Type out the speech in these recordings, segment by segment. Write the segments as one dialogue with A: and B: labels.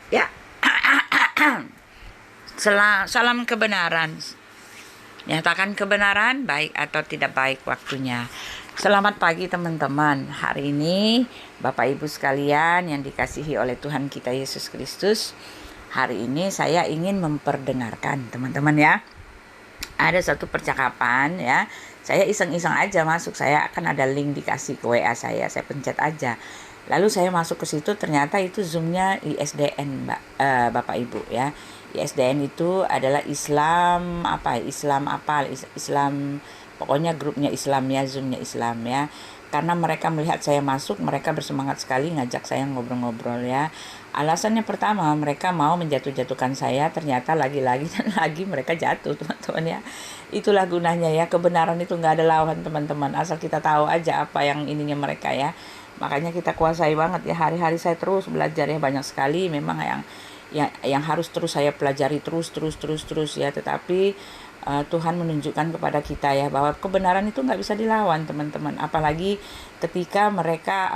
A: Ya, salam kebenaran. Nyatakan kebenaran, baik atau tidak baik waktunya. Selamat pagi teman-teman. Hari ini Bapak Ibu sekalian yang dikasihi oleh Tuhan kita Yesus Kristus, hari ini saya ingin memperdengarkan teman-teman ya. Ada satu percakapan ya. Saya iseng-iseng aja masuk, saya akan ada link dikasih ke WA saya pencet aja. Lalu saya masuk ke situ, ternyata itu Zoom-nya ISDN, Bapak Ibu ya. ISDN itu adalah Islam Islam, pokoknya grupnya Islam ya, Zoom-nya Islam ya. Karena mereka melihat saya masuk, mereka bersemangat sekali ngajak saya ngobrol-ngobrol ya. Alasannya pertama, mereka mau menjatuh-jatuhkan saya, ternyata lagi-lagi dan lagi mereka jatuh teman-teman ya. Itulah gunanya ya, kebenaran itu nggak ada lawan teman-teman, asal kita tahu aja apa yang ininya mereka ya. Makanya kita kuasai banget ya, hari-hari saya terus belajar ya, banyak sekali memang yang harus terus saya pelajari terus ya. Tetapi Tuhan menunjukkan kepada kita ya bahwa kebenaran itu nggak bisa dilawan teman-teman, apalagi ketika mereka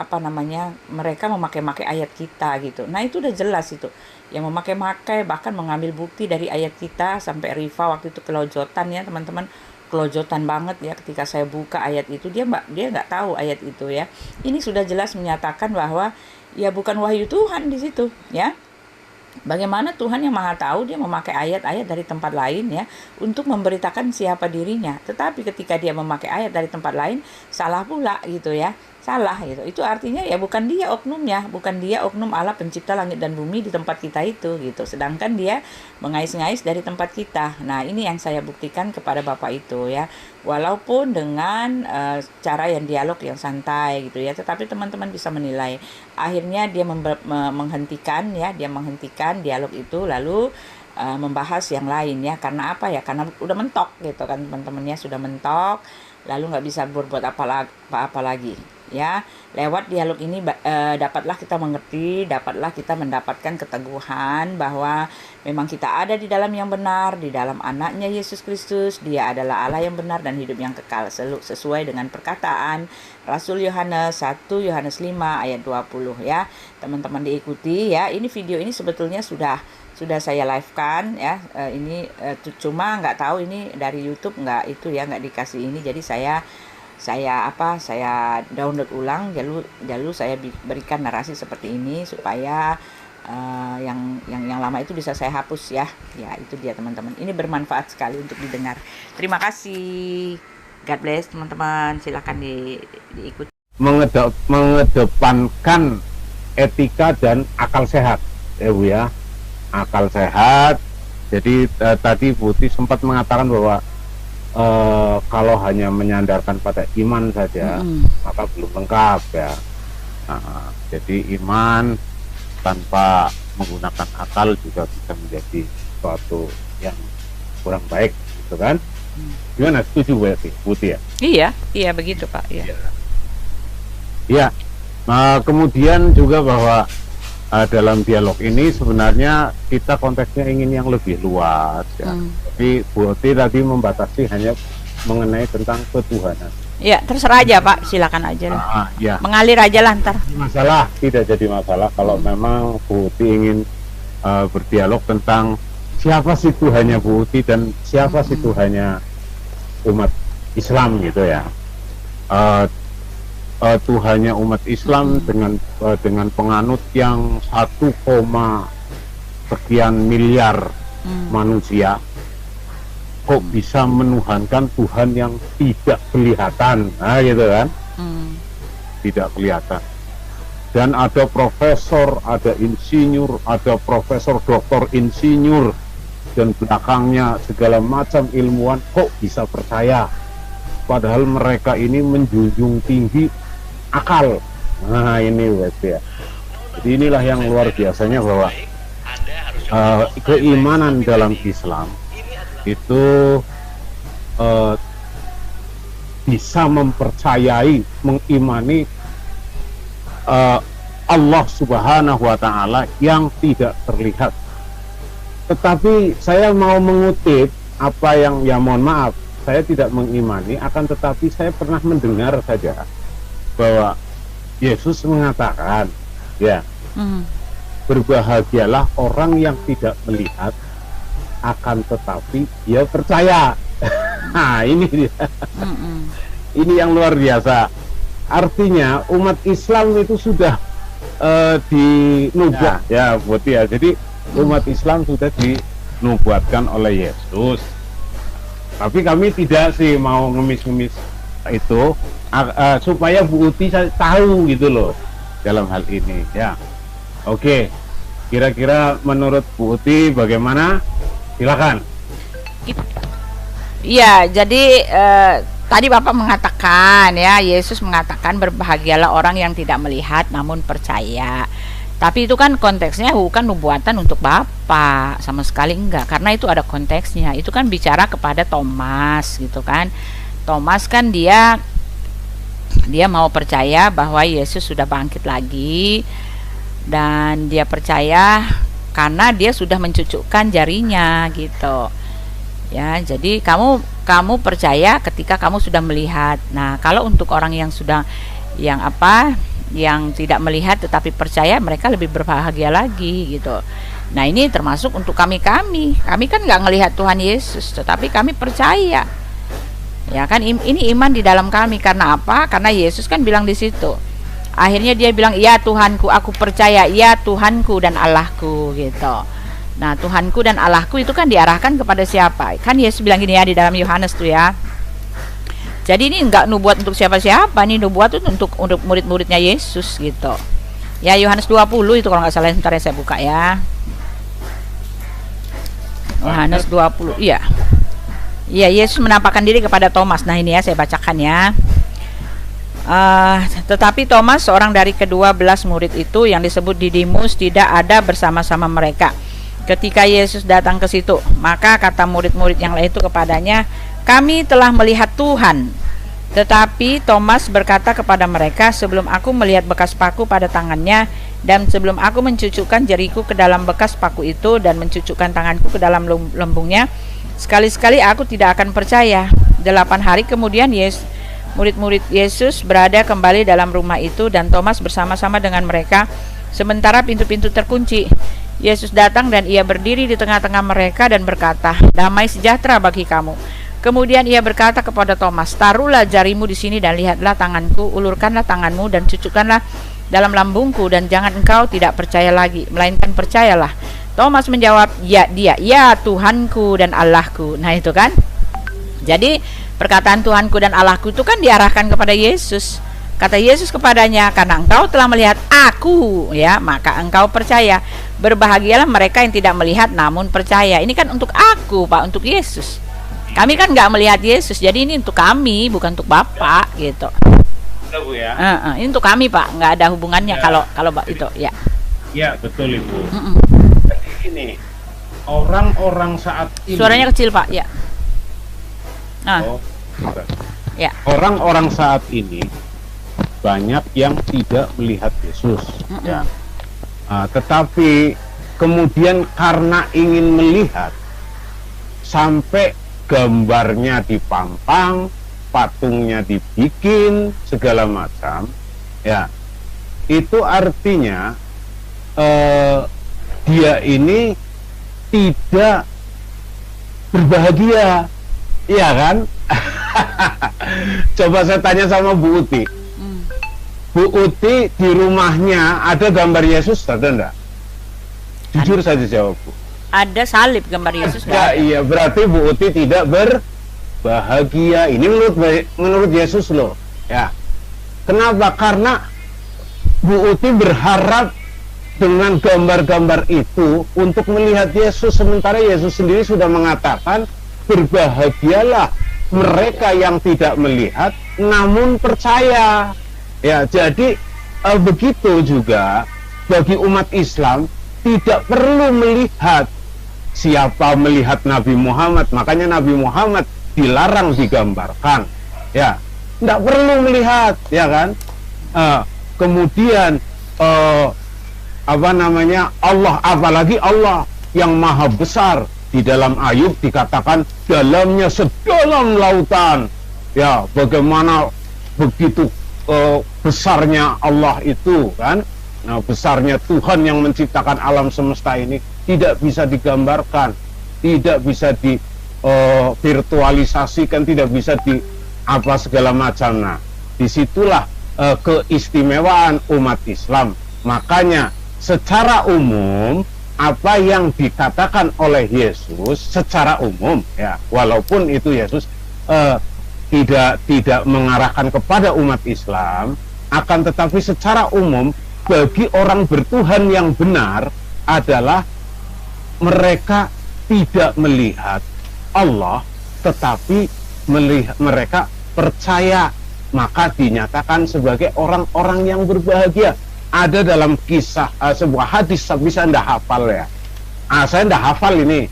A: mereka memakai ayat kita gitu. Nah itu udah jelas itu yang memakai bahkan mengambil bukti dari ayat kita. Sampai Riva waktu itu kelojotan ya teman-teman, kelojotan banget ya ketika saya buka ayat itu. Dia nggak tahu ayat itu ya. Ini sudah jelas menyatakan bahwa ya bukan wahyu Tuhan di situ ya. Bagaimana Tuhan yang Maha Tahu, dia memakai ayat-ayat dari tempat lain ya untuk memberitakan siapa dirinya. Tetapi ketika dia memakai ayat dari tempat lain, salah pula gitu ya. Salah gitu. Itu artinya ya bukan dia oknumnya, bukan dia oknum Allah pencipta langit dan bumi di tempat kita itu gitu. Sedangkan dia mengais-ngais dari tempat kita. Nah, ini yang saya buktikan kepada Bapak itu ya. Walaupun dengan cara yang dialog yang santai gitu ya, tetapi teman-teman bisa menilai. Akhirnya dia menghentikan dialog itu, lalu membahas yang lain ya. Karena apa ya? Karena udah mentok gitu kan teman-temannya, sudah mentok, lalu nggak bisa berbuat apa lagi ya. Lewat dialog ini dapatlah kita mengerti, dapatlah kita mendapatkan keteguhan bahwa memang kita ada di dalam yang benar, di dalam anaknya Yesus Kristus. Dia adalah Allah yang benar dan hidup yang kekal, sesuai dengan perkataan Rasul Yohanes 1 Yohanes 5 ayat 20 ya. Teman-teman diikuti ya. Ini video ini sebetulnya sudah saya live-kan ya. Ini cuma nggak tahu ini dari YouTube nggak dikasih ini. Jadi saya download ulang, lalu saya berikan narasi seperti ini supaya yang lama itu bisa saya hapus ya. Ya itu dia teman-teman. Ini bermanfaat sekali untuk didengar. Terima kasih. God bless teman-teman. Silakan diikuti.
B: Mengedepankan etika dan akal sehat ya Bu ya. Akal sehat. Jadi tadi Bu Ti sempat mengatakan bahwa kalau hanya menyandarkan pada iman saja maka belum lengkap ya. Jadi iman tanpa menggunakan akal juga bisa menjadi suatu yang kurang baik gitu kan. Gimana, setuju Bu Ti ya?
A: Iya begitu Pak.
B: Iya. Kemudian juga bahwa dalam dialog ini sebenarnya kita konteksnya ingin yang lebih luas ya. Tapi Bu Ti tadi membatasi hanya mengenai tentang ketuhanan.
A: Ya terserah aja Pak, silakan aja lah.
B: Ya.
A: Mengalir aja lah ntar.
B: Tidak jadi masalah kalau memang Bu Ti ingin berdialog tentang siapa sih Tuhannya Bu Ti dan siapa sih Tuhannya umat Islam gitu ya. Tuhannya umat Islam dengan penganut yang 1, sekian miliar manusia, kok bisa menuhankan Tuhan yang tidak kelihatan, nah gitu kan, tidak kelihatan. Dan ada profesor, ada insinyur, ada profesor doktor insinyur, dan belakangnya segala macam ilmuwan, kok bisa percaya, padahal mereka ini menjunjung tinggi akal. Nah ini ya. Jadi inilah yang luar biasanya bahwa keimanan dalam Islam itu bisa mempercayai, mengimani Allah Subhanahu wa Ta'ala yang tidak terlihat. Tetapi saya mau mengutip apa yang, ya mohon maaf, saya tidak mengimani, akan tetapi saya pernah mendengar saja bahwa Yesus mengatakan ya berbahagialah orang yang tidak melihat akan tetapi dia percaya. Nah, ini dia. Ini yang luar biasa. Artinya umat Islam itu sudah dinubuat ya, buat ya. Jadi umat Islam sudah dinubuatkan oleh Yesus. Tapi kami tidak sih mau ngemis-ngemis itu supaya Bu Uti tahu gitu loh dalam hal ini ya. Oke, kira-kira menurut Bu Uti bagaimana? Silakan.
A: Iya, jadi tadi Bapak mengatakan ya, Yesus mengatakan berbahagialah orang yang tidak melihat namun percaya. Tapi itu kan konteksnya bukan nubuatan untuk Bapak, sama sekali enggak, karena itu ada konteksnya. Itu kan bicara kepada Thomas gitu kan. Thomas kan dia mau percaya bahwa Yesus sudah bangkit lagi, dan dia percaya karena dia sudah mencucukkan jarinya gitu. Ya, jadi kamu percaya ketika kamu sudah melihat. Nah, kalau untuk orang yang yang tidak melihat tetapi percaya, mereka lebih berbahagia lagi gitu. Nah, ini termasuk untuk kami kan nggak ngelihat Tuhan Yesus, tetapi kami percaya ya kan. Ini iman di dalam kami. Karena apa? Karena Yesus kan bilang di situ, akhirnya dia bilang, ya Tuhanku, aku percaya, ya Tuhanku dan Allahku gitu. Nah, Tuhanku dan Allahku itu kan diarahkan kepada siapa? Kan Yesus bilang gini ya di dalam Yohanes tuh ya. Jadi ini enggak nubuat untuk siapa-siapa, nih nubuat itu untuk murid-muridnya Yesus gitu. Ya, Yohanes 20 itu kalau nggak salah, sebentar ya saya buka ya. Yohanes 20, iya. Iya, Yesus menampakkan diri kepada Thomas. Nah, ini ya saya bacakan ya. Tetapi Thomas, seorang dari ke-12 murid itu yang disebut Didimus, tidak ada bersama-sama mereka ketika Yesus datang ke situ. Maka kata murid-murid yang lain itu kepadanya, kami telah melihat Tuhan. Tetapi Thomas berkata kepada mereka, sebelum aku melihat bekas paku pada tangannya, dan sebelum aku mencucukkan jariku ke dalam bekas paku itu, dan mencucukkan tanganku ke dalam lembungnya, sekali-sekali aku tidak akan percaya. 8 hari kemudian murid-murid Yesus berada kembali dalam rumah itu, dan Thomas bersama-sama dengan mereka, sementara pintu-pintu terkunci. Yesus datang dan ia berdiri di tengah-tengah mereka dan berkata, damai sejahtera bagi kamu. Kemudian ia berkata kepada Thomas, taruhlah jarimu di sini dan lihatlah tanganku, ulurkanlah tanganmu dan cucukkanlah dalam lambungku, dan jangan engkau tidak percaya lagi, melainkan percayalah. Thomas menjawab, ya Tuhanku dan Allahku. Nah, itu kan. Jadi perkataan Tuhanku dan Allahku itu kan diarahkan kepada Yesus. Kata Yesus kepadanya, karena engkau telah melihat aku, ya, maka engkau percaya. Berbahagialah mereka yang tidak melihat namun percaya. Ini kan untuk aku, Pak, untuk Yesus. Kami kan nggak melihat Yesus, jadi ini untuk kami, bukan untuk Bapak gitu.
B: Betul, Bu ya.
A: Ini untuk kami, Pak, nggak ada hubungannya ya. Kalau itu, ya.
B: Ya, betul, Ibu. Jadi ini orang-orang saat ini.
A: Suaranya kecil, Pak, ya. Ya.
B: Orang-orang saat ini banyak yang tidak melihat Yesus. Ya. Tetapi kemudian karena ingin melihat, sampai gambarnya dipampang, patungnya dibikin, segala macam, ya, itu artinya dia ini tidak berbahagia, iya kan? Coba saya tanya sama Bu Uti. Bu Uti, di rumahnya ada gambar Yesus, ada enggak? Jujur saja jawab, Bu.
A: Ada salib gambar Yesus.
B: Ya, iya, berarti Bu Uti tidak berbahagia. Ini menurut Yesus loh. Ya. Kenapa? Karena Bu Uti berharap dengan gambar-gambar itu untuk melihat Yesus, sementara Yesus sendiri sudah mengatakan, berbahagialah mereka yang tidak melihat namun percaya. Ya, jadi begitu juga bagi umat Islam, tidak perlu melihat. Siapa melihat Nabi Muhammad, makanya Nabi Muhammad dilarang digambarkan, ya, tidak perlu melihat, ya kan. Kemudian Allah, apalagi Allah yang maha besar, di dalam Ayub dikatakan dalamnya sedalam lautan, ya, bagaimana begitu besarnya Allah itu kan. Nah, besarnya Tuhan yang menciptakan alam semesta ini tidak bisa digambarkan, tidak bisa di virtualisasikan, tidak bisa di apa segala macam. Nah, disitulah keistimewaan umat Islam. Makanya secara umum apa yang dikatakan oleh Yesus secara umum, ya, walaupun itu Yesus tidak mengarahkan kepada umat Islam, akan tetapi secara umum bagi orang bertuhan yang benar adalah mereka tidak melihat Allah, tetapi mereka percaya, maka dinyatakan sebagai orang-orang yang berbahagia. Ada dalam kisah sebuah hadis, bisa Anda hafal ya. Saya tidak hafal ini,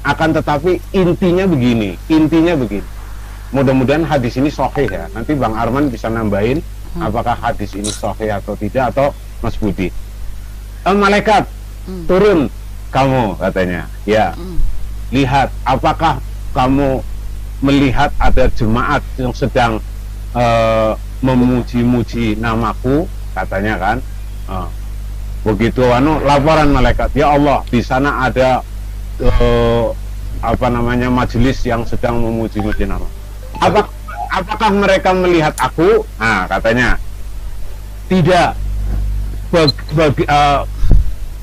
B: akan tetapi intinya begini. Mudah-mudahan hadis ini sahih ya. Nanti Bang Arman bisa nambahin apakah hadis ini sahih atau tidak, atau Mas Budi. Malaikat turun kamu, katanya. Ya. Lihat, apakah kamu melihat ada jemaat yang sedang memuji-muji namaku, katanya kan. Begitu laporan malaikat, ya Allah, di sana ada majelis yang sedang memuji-muji nama. Apakah mereka melihat aku? Nah, katanya tidak.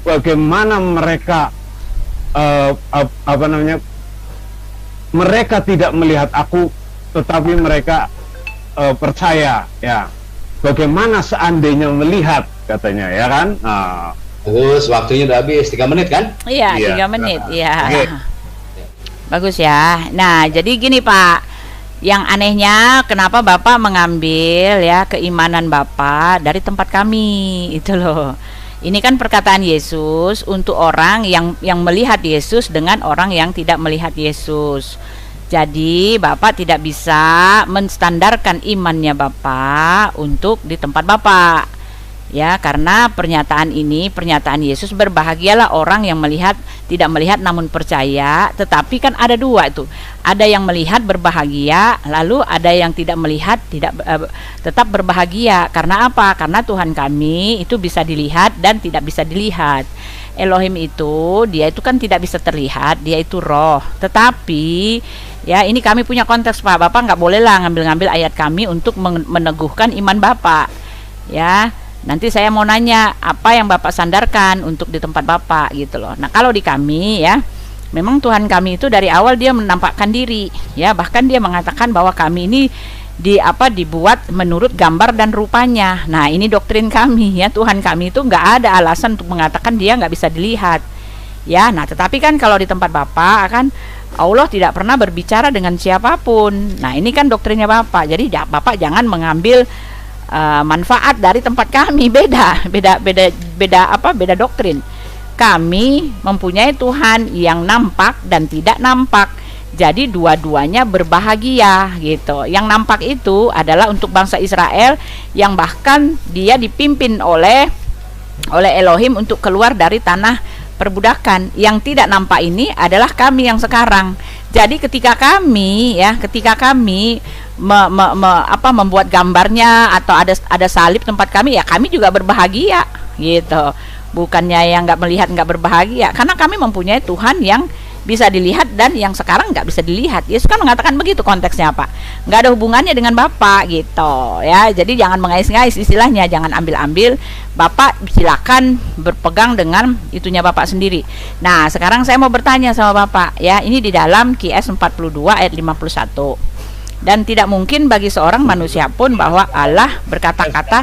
B: Bagaimana mereka mereka tidak melihat aku, tetapi mereka percaya, ya. Bagaimana seandainya melihat, katanya, ya kan?
C: Terus waktunya udah habis, 3 menit kan?
A: Iya, 3 menit, iya.
B: Okay.
A: Bagus ya. Nah, jadi gini Pak, yang anehnya kenapa Bapak mengambil ya keimanan Bapak dari tempat kami, itu loh. Ini kan perkataan Yesus untuk orang yang melihat Yesus dengan orang yang tidak melihat Yesus. Jadi Bapak tidak bisa menstandarkan imannya Bapak untuk di tempat Bapak. Ya, karena pernyataan Yesus, berbahagialah orang yang tidak melihat namun percaya. Tetapi kan ada dua itu. Ada yang melihat berbahagia, lalu ada yang tidak melihat tetap berbahagia. Karena apa? Karena Tuhan kami itu bisa dilihat dan tidak bisa dilihat. Elohim itu, dia itu kan tidak bisa terlihat, dia itu roh. Tetapi ya, ini kami punya konteks Pak. Bapak nggak bolehlah ngambil-ngambil ayat kami untuk meneguhkan iman Bapak. Ya. Nanti saya mau nanya apa yang Bapak sandarkan untuk di tempat Bapak, gitu loh. Nah, kalau di kami ya, memang Tuhan kami itu dari awal dia menampakkan diri, ya, bahkan dia mengatakan bahwa kami ini dibuat menurut gambar dan rupanya. Nah, ini doktrin kami ya, Tuhan kami itu nggak ada alasan untuk mengatakan dia nggak bisa dilihat. Ya, nah tetapi kan kalau di tempat Bapak kan Allah tidak pernah berbicara dengan siapapun. Nah, ini kan doktrinnya Bapak. Jadi Bapak jangan mengambil manfaat dari tempat kami. Beda doktrin. Kami mempunyai Tuhan yang nampak dan tidak nampak. Jadi dua-duanya berbahagia gitu. Yang nampak itu adalah untuk bangsa Israel yang bahkan dia dipimpin oleh Elohim untuk keluar dari tanah perbudakan. Yang tidak nampak ini adalah kami yang sekarang. Jadi ketika kami membuat gambarnya atau ada salib tempat kami, ya kami juga berbahagia gitu. Bukannya yang nggak melihat nggak berbahagia, karena kami mempunyai Tuhan yang bisa dilihat dan yang sekarang nggak bisa dilihat. Yesus kan mengatakan begitu konteksnya Pak, nggak ada hubungannya dengan Bapak gitu ya. Jadi jangan mengais-ngais istilahnya, jangan ambil-ambil. Bapak silakan berpegang dengan itunya Bapak sendiri. Nah sekarang saya mau bertanya sama Bapak ya, ini di dalam QS 42 ayat 51. Dan tidak mungkin bagi seorang manusia pun bahwa Allah berkata-kata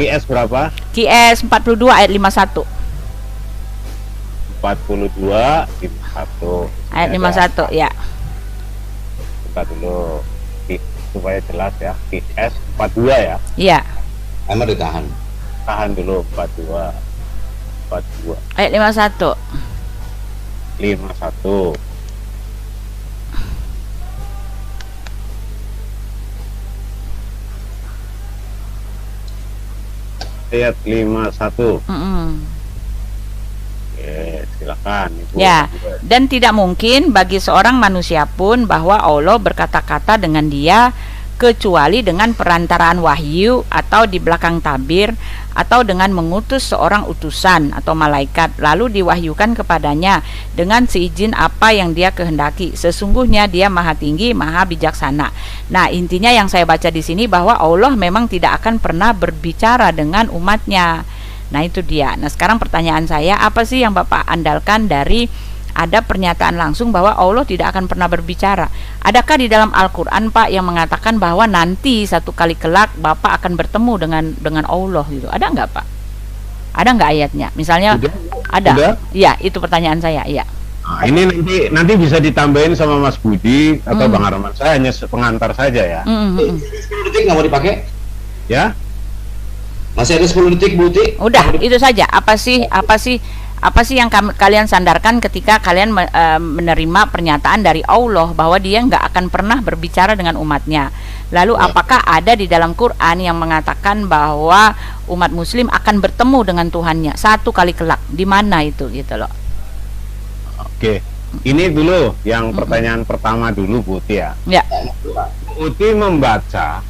B: QS berapa?
A: QS 42 ayat 51.
B: 42
A: ayat 51 ya.
B: Buka dulu supaya jelas ya. QS 42 ya.
A: Iya.
C: Emang ditahan.
B: Tahan dulu 42
A: ayat 51.
B: 51. Ayat 51. Silakan Ibu.
A: Ya, dan tidak mungkin bagi seorang manusia pun bahwa Allah berkata-kata dengan dia kecuali dengan perantaraan wahyu atau di belakang tabir atau dengan mengutus seorang utusan atau malaikat lalu diwahyukan kepadanya dengan seizin apa yang dia kehendaki. Sesungguhnya dia maha tinggi, maha bijaksana. Nah, intinya yang saya baca di sini bahwa Allah memang tidak akan pernah berbicara dengan umatnya. Nah, itu dia. Nah, sekarang pertanyaan saya, apa sih yang Bapak andalkan dari ada pernyataan langsung bahwa Allah tidak akan pernah berbicara? Adakah di dalam Al-Quran, Pak, yang mengatakan bahwa nanti satu kali kelak Bapak akan bertemu dengan Allah gitu? Ada nggak, Pak? Ada nggak ayatnya? Misalnya ada.
B: Sudah.
A: Iya, itu pertanyaan saya. Iya.
B: Nah, ini nanti bisa ditambahin sama Mas Budi atau Bang Arman. Saya hanya pengantar saja ya.
C: 10 detik nggak mau dipakai?
B: Ya.
C: Masih ada 10 detik, Bu Uti.
A: Udah, itu saja. Apa sih yang kalian sandarkan ketika kalian menerima pernyataan dari Allah bahwa dia nggak akan pernah berbicara dengan umatnya? Lalu apakah ada di dalam Quran yang mengatakan bahwa umat muslim akan bertemu dengan Tuhannya satu kali kelak? Di mana itu gitu loh?
B: Oke. Ini dulu yang pertanyaan pertama dulu, Bu Uti ya.
A: Ya.
B: Bu Uti membaca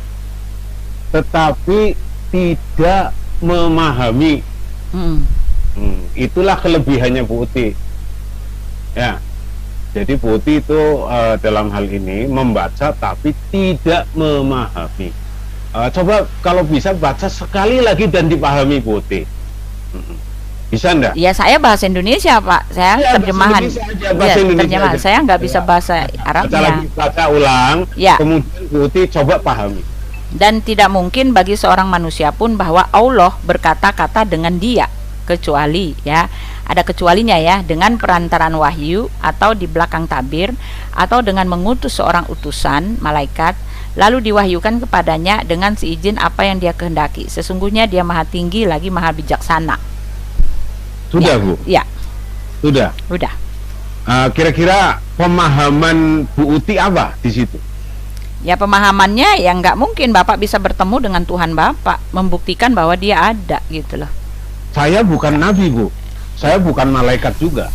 B: tetapi tidak memahami. Itulah kelebihannya Bu Uti. Ya. Jadi Bu Uti itu dalam hal ini membaca tapi tidak memahami. Coba kalau bisa baca sekali lagi dan dipahami Bu Uti. Bisa enggak?
A: Ya, saya bahasa Indonesia, Pak. Saya
B: Ya,
A: terjemahan.
B: bahasa Indonesia
A: Terjemahan.
B: aja.
A: Saya nggak bisa bahasa
B: Baca
A: Arabnya.
B: lagi, baca ulang.
A: Ya.
B: Kemudian Bu Uti coba pahami.
A: Dan tidak mungkin bagi seorang manusia pun bahwa Allah berkata-kata dengan dia, kecuali ya, ada kecualinya ya, dengan perantaraan wahyu atau di belakang tabir atau dengan mengutus seorang utusan malaikat lalu diwahyukan kepadanya dengan seizin apa yang dia kehendaki. Sesungguhnya dia maha tinggi lagi maha bijaksana.
B: Sudah,
A: Ya.
B: Bu?
A: Ya,
B: Sudah.
A: udah.
B: Kira-kira pemahaman Bu Uti apa di situ?
A: Ya, pemahamannya ya nggak mungkin Bapak bisa bertemu dengan Tuhan Bapak, membuktikan bahwa dia ada gitu loh.
B: Saya bukan nabi, Bu. Saya bukan malaikat juga.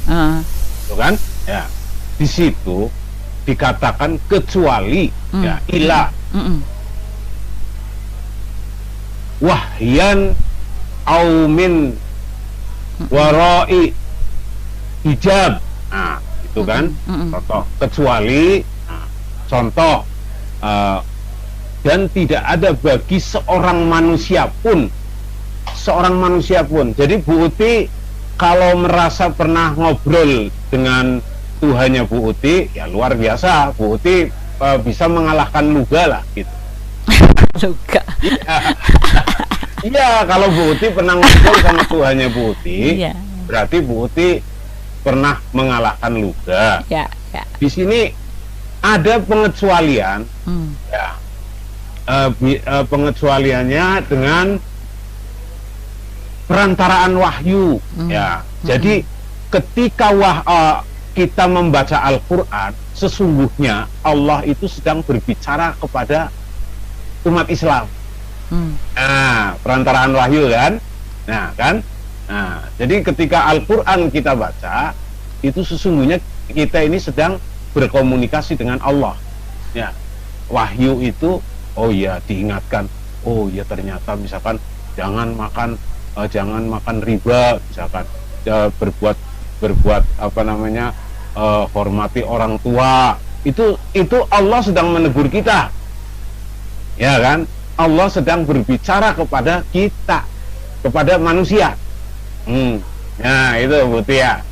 B: Tuh kan? Ya. Di situ dikatakan kecuali ya ila wahyan aumin warai hijab. Nah, itu kan contoh kecuali contoh dan tidak ada bagi seorang manusia pun. Jadi Bu Uti kalau merasa pernah ngobrol dengan Tuhannya Bu Uti, ya luar biasa. Bu Uti bisa mengalahkan Luga lah gitu.
A: Luga.
B: Iya, kalau Bu Uti pernah ngobrol sama Tuhannya Bu Uti,
A: Iya.
B: berarti Bu Uti pernah mengalahkan Luga.
A: Ya, ya.
B: Di sini ada pengecualian, ya, pengecualiannya dengan perantaraan wahyu, ya. Jadi ketika kita membaca Al-Quran, sesungguhnya Allah itu sedang berbicara kepada umat Islam. Nah, perantaraan wahyu kan, nah kan, nah jadi ketika Al-Quran kita baca, itu sesungguhnya kita ini sedang berkomunikasi dengan Allah. Ya, wahyu itu, oh ya diingatkan, oh ya ternyata misalkan jangan makan riba, misalkan berbuat apa namanya, hormati orang tua. Itu Allah sedang menegur kita, ya kan? Allah sedang berbicara kepada kita, kepada manusia. Nah itu Buti ya.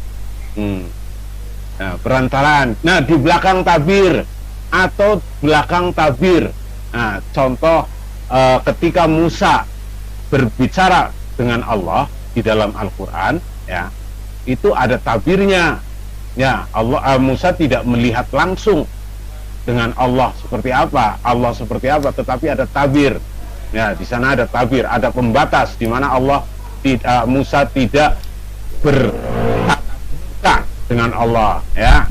B: Nah, perantaraan. Nah, di belakang tabir atau belakang tabir. Nah, contoh ketika Musa berbicara dengan Allah di dalam Al-Quran, ya, itu ada tabirnya. Ya, Musa tidak melihat langsung dengan Allah seperti apa, tetapi ada tabir. Ya, di sana ada tabir, ada pembatas di mana Musa tidak bertatap dengan Allah, ya.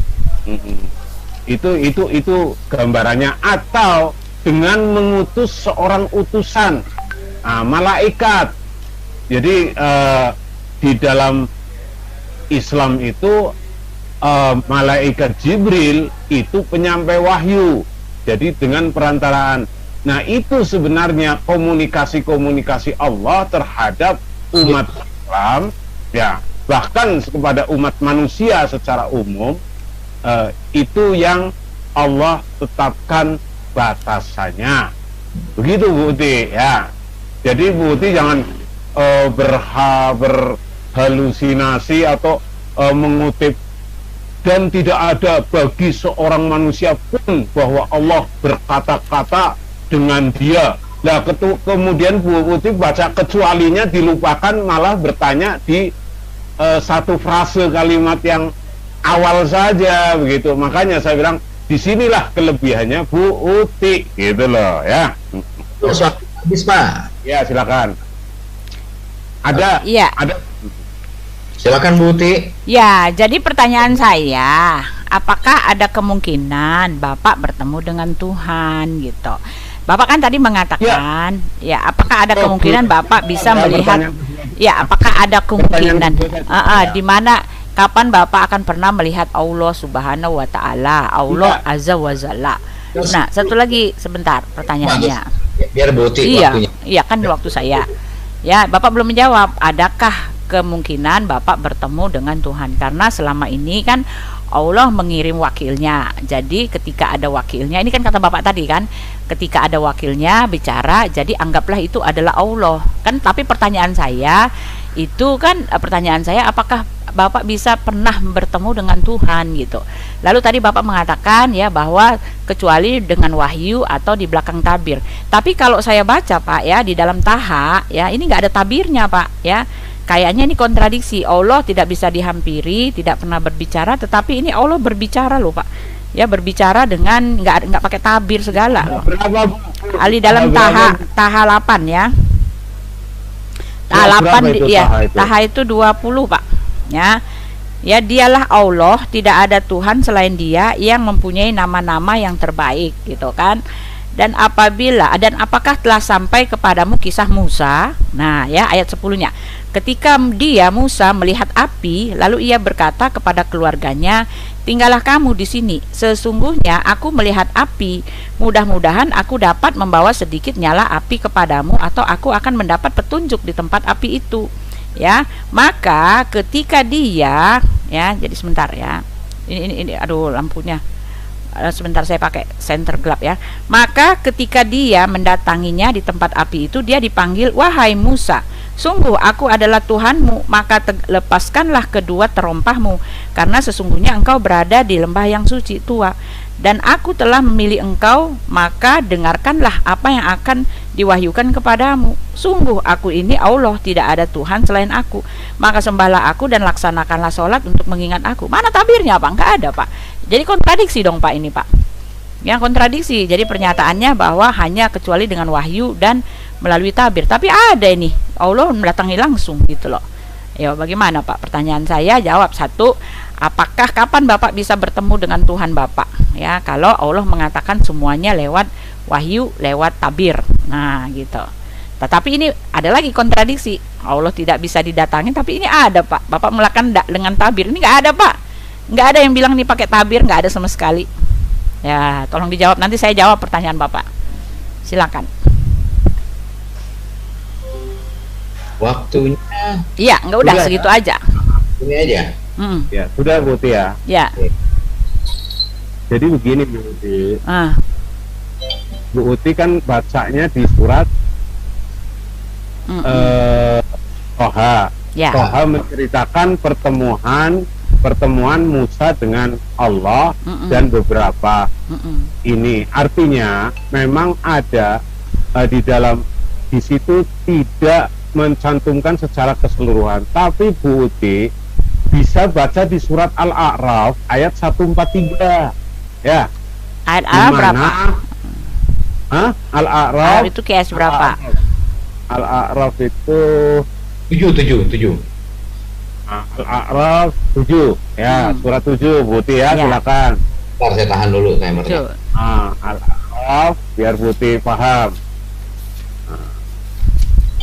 B: Itu gambarannya. Atau dengan mengutus seorang utusan, malaikat. Jadi di dalam Islam itu malaikat Jibril itu penyampai wahyu. Jadi dengan perantaraan Nah, itu sebenarnya komunikasi-komunikasi Allah terhadap umat Islam, ya, bahkan kepada umat manusia secara umum, itu yang Allah tetapkan batasannya. Begitu Bu Uti, ya. Jadi Bu Uti jangan berhalusinasi atau mengutip, dan tidak ada bagi seorang manusia pun bahwa Allah berkata-kata dengan dia. Nah, kemudian Bu Uti baca kecualinya dilupakan, malah bertanya di satu frase kalimat yang awal saja begitu. Makanya saya bilang disinilah kelebihannya Bu Uti, gitu loh, ya.
C: Habis Pak.
B: Ya, silakan. Ada,
A: Iya.
B: ada.
C: Silakan Bu Uti.
A: Ya, jadi pertanyaan saya, apakah ada kemungkinan Bapak bertemu dengan Tuhan gitu? Bapak kan tadi mengatakan, ya, apakah ada kemungkinan Bapak bisa melihat, ya, apakah ada kemungkinan, di mana, kapan Bapak akan pernah melihat Allah Subhanahu wa Ta'ala, Allah Azza wa Jalla? Nah, satu lagi sebentar pertanyaannya.
C: Biar Bu Uti waktunya.
A: Iya kan waktu saya. Ya, Bapak belum menjawab. Adakah kemungkinan Bapak bertemu dengan Tuhan? Karena selama ini kan Allah mengirim wakilnya. Jadi ketika ada wakilnya, ini kan kata Bapak tadi kan, ketika ada wakilnya bicara, jadi anggaplah itu adalah Allah. Kan tapi pertanyaan saya itu kan, apakah Bapak bisa pernah bertemu dengan Tuhan gitu. Lalu tadi Bapak mengatakan ya bahwa kecuali dengan wahyu atau di belakang tabir. Tapi kalau saya baca Pak ya di dalam Taha ya, ini nggak ada tabirnya Pak ya. Kayaknya ini kontradiksi. Allah tidak bisa dihampiri, tidak pernah berbicara, tetapi ini Allah berbicara loh Pak. Ya, berbicara dengan nggak pakai tabir segala loh. Ali dalam Taha 8 ya. Taha 8 ya. Taha itu 20 Pak. Ya. Ya, dialah Allah, tidak ada Tuhan selain Dia yang mempunyai nama-nama yang terbaik gitu kan. Dan apakah telah sampai kepadamu kisah Musa? Nah ya, ayat 10-nya. Ketika dia Musa melihat api, lalu ia berkata kepada keluarganya, tinggallah kamu di sini. Sesungguhnya aku melihat api. Mudah-mudahan aku dapat membawa sedikit nyala api kepadamu, atau aku akan mendapat petunjuk di tempat api itu. Ya, maka ketika dia, ya, jadi sebentar ya. Ini aduh lampunya. Sebentar saya pakai senter gelap ya. Maka ketika dia mendatanginya di tempat api itu, dia dipanggil, wahai Musa, sungguh aku adalah Tuhanmu, maka lepaskanlah kedua terompahmu, karena sesungguhnya engkau berada di lembah yang suci tua, dan aku telah memilih engkau, maka dengarkanlah apa yang akan diwahyukan kepadamu. Sungguh aku ini Allah, tidak ada Tuhan selain aku, maka sembahlah aku dan laksanakanlah sholat untuk mengingat aku. Mana tabirnya Pak? Nggak ada Pak. Jadi kontradiksi dong Pak ini Pak. Yang kontradiksi. Jadi pernyataannya bahwa hanya kecuali dengan wahyu dan melalui tabir. Tapi ada ini, Allah mendatangi langsung gitu loh. Ya bagaimana Pak? Pertanyaan saya jawab. Satu, apakah kapan Bapak bisa bertemu dengan Tuhan Bapak? Ya, kalau Allah mengatakan semuanya lewat wahyu, lewat tabir. Nah gitu. Tetapi ini ada lagi kontradiksi. Allah tidak bisa didatangi, tapi ini ada Pak. Bapak melakukan dengan tabir. Ini nggak ada Pak. Nggak ada yang bilang nih pakai tabir, nggak ada sama sekali. Ya, tolong dijawab, nanti saya jawab pertanyaan Bapak. Silakan.
C: Waktunya.
A: Iya, nggak udah segitu aja.
C: Ini aja.
B: Ya, sudah Bu Uti ya.
A: Ya.
B: Jadi begini Bu Uti. Bu Uti kan bacanya di surat Toha.
A: Ya.
B: Toha menceritakan pertemuan Musa dengan Allah dan beberapa ini. Artinya memang ada di situ tidak mencantumkan secara keseluruhan, tapi Bu Uti bisa baca di surat Al-A'raf ayat 143 ya.
A: Ayat Al-A'raf berapa?
B: Al-A'raf
A: itu KS berapa?
B: Al-A'raf itu
C: 7.
B: Al-A'raf 7 ya, surat 7 Bu Uti ya, silakan.
C: Bentar, saya tahan dulu timernya.
B: Al-A'raf biar Bu Uti paham.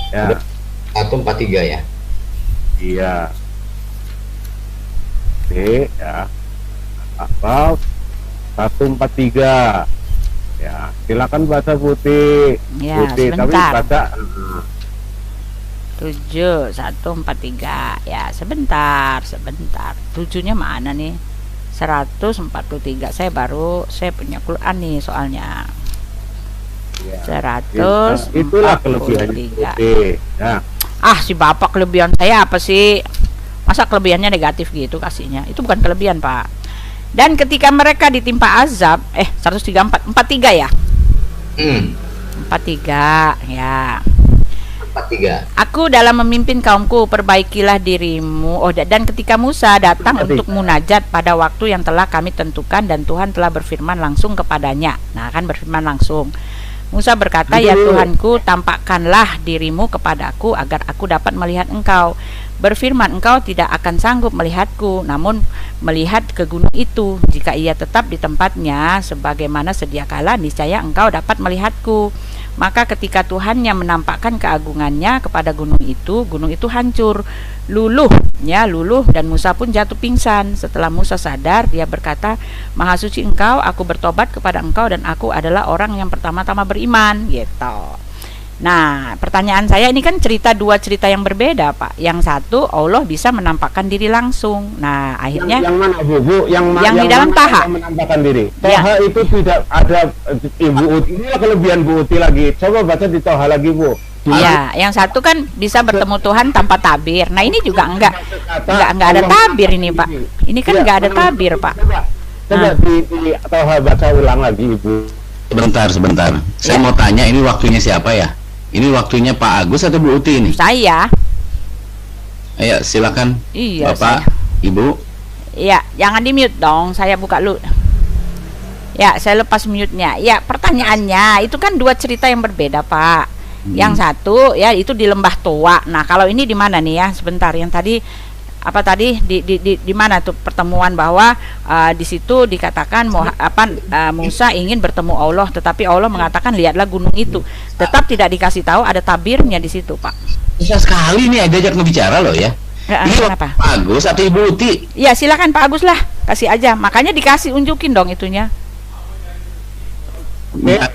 B: Ya.
C: 143 ya.
B: Iya. Oke ya. Al-A'raf 143. Ya, silakan baca Putih.
A: Ya,
B: Putih, tapi
A: sebentar.
B: baca
A: 7143. Ya, sebentar. 7-nya mana nih? 143. Saya punya Quran nih soalnya.
B: ya.
A: 143.
B: Itulah kelebihannya Putih. Ya.
A: Ah, si Bapak, kelebihan saya apa sih? Masa kelebihannya negatif gitu kasihnya? Itu bukan kelebihan, Pak. Dan ketika mereka ditimpa azab, 134, 43 ya? 43, ya.
C: 43.
A: Aku dalam memimpin kaumku, perbaikilah dirimu. Dan ketika Musa datang untuk munajat pada waktu yang telah kami tentukan, dan Tuhan telah berfirman langsung kepadanya. Nah, kan berfirman langsung. Musa berkata, ya Tuhanku, tampakkanlah dirimu kepadaku agar aku dapat melihat engkau. Berfirman, engkau tidak akan sanggup melihatku, namun melihat ke gunung itu. Jika ia tetap di tempatnya sebagaimana sedia kala, niscaya engkau dapat melihatku. Maka ketika Tuhannya menampakkan keagungannya kepada gunung itu hancur, luluh, dan Musa pun jatuh pingsan. Setelah Musa sadar, dia berkata, Maha suci engkau, aku bertobat kepada engkau dan aku adalah orang yang pertama-tama beriman, gitu. Nah, pertanyaan saya, ini kan dua cerita yang berbeda, Pak. Yang satu, Allah bisa menampakkan diri langsung. Nah, akhirnya
B: yang mana Bu? Yang
A: di dalam Taha
B: menampakkan diri. Taha itu tidak ada Ibu Uti. Inilah kelebihan Bu Uti lagi. Coba baca di Taha lagi, Bu.
A: Iya, yang satu kan bisa bertemu Tuhan tanpa tabir. Nah, ini juga enggak ada tabir ini, Pak. Ini kan enggak ada tabir, Pak.
B: Coba di Taha baca ulang lagi, Ibu.
D: Sebentar. Saya mau tanya, ini waktunya siapa ya? Ini waktunya Pak Agus atau Bu Uti ini?
A: Saya.
D: Ayo, silakan.
A: Iya,
D: Bapak,
A: saya.
D: Ibu.
A: Iya, jangan di-mute dong. Saya buka dulu. Ya, saya lepas mute-nya. Ya, pertanyaannya, itu kan dua cerita yang berbeda, Pak. Yang satu, ya, itu di Lembah Toa. Nah, kalau ini di mana nih ya? Sebentar, yang tadi di mana tuh pertemuan bahwa di situ dikatakan Musa ingin bertemu Allah, tetapi Allah mengatakan lihatlah gunung itu. Tetap tidak dikasih tahu ada tabirnya di situ, Pak.
D: Susah sekali nih diajak ngebicara loh ya. Ini
A: Kenapa?
D: Pak Agus atau Ibu Uti?
A: Ya, silakan Pak Agus lah, kasih aja. Makanya dikasih, unjukin dong itunya.
D: Ya,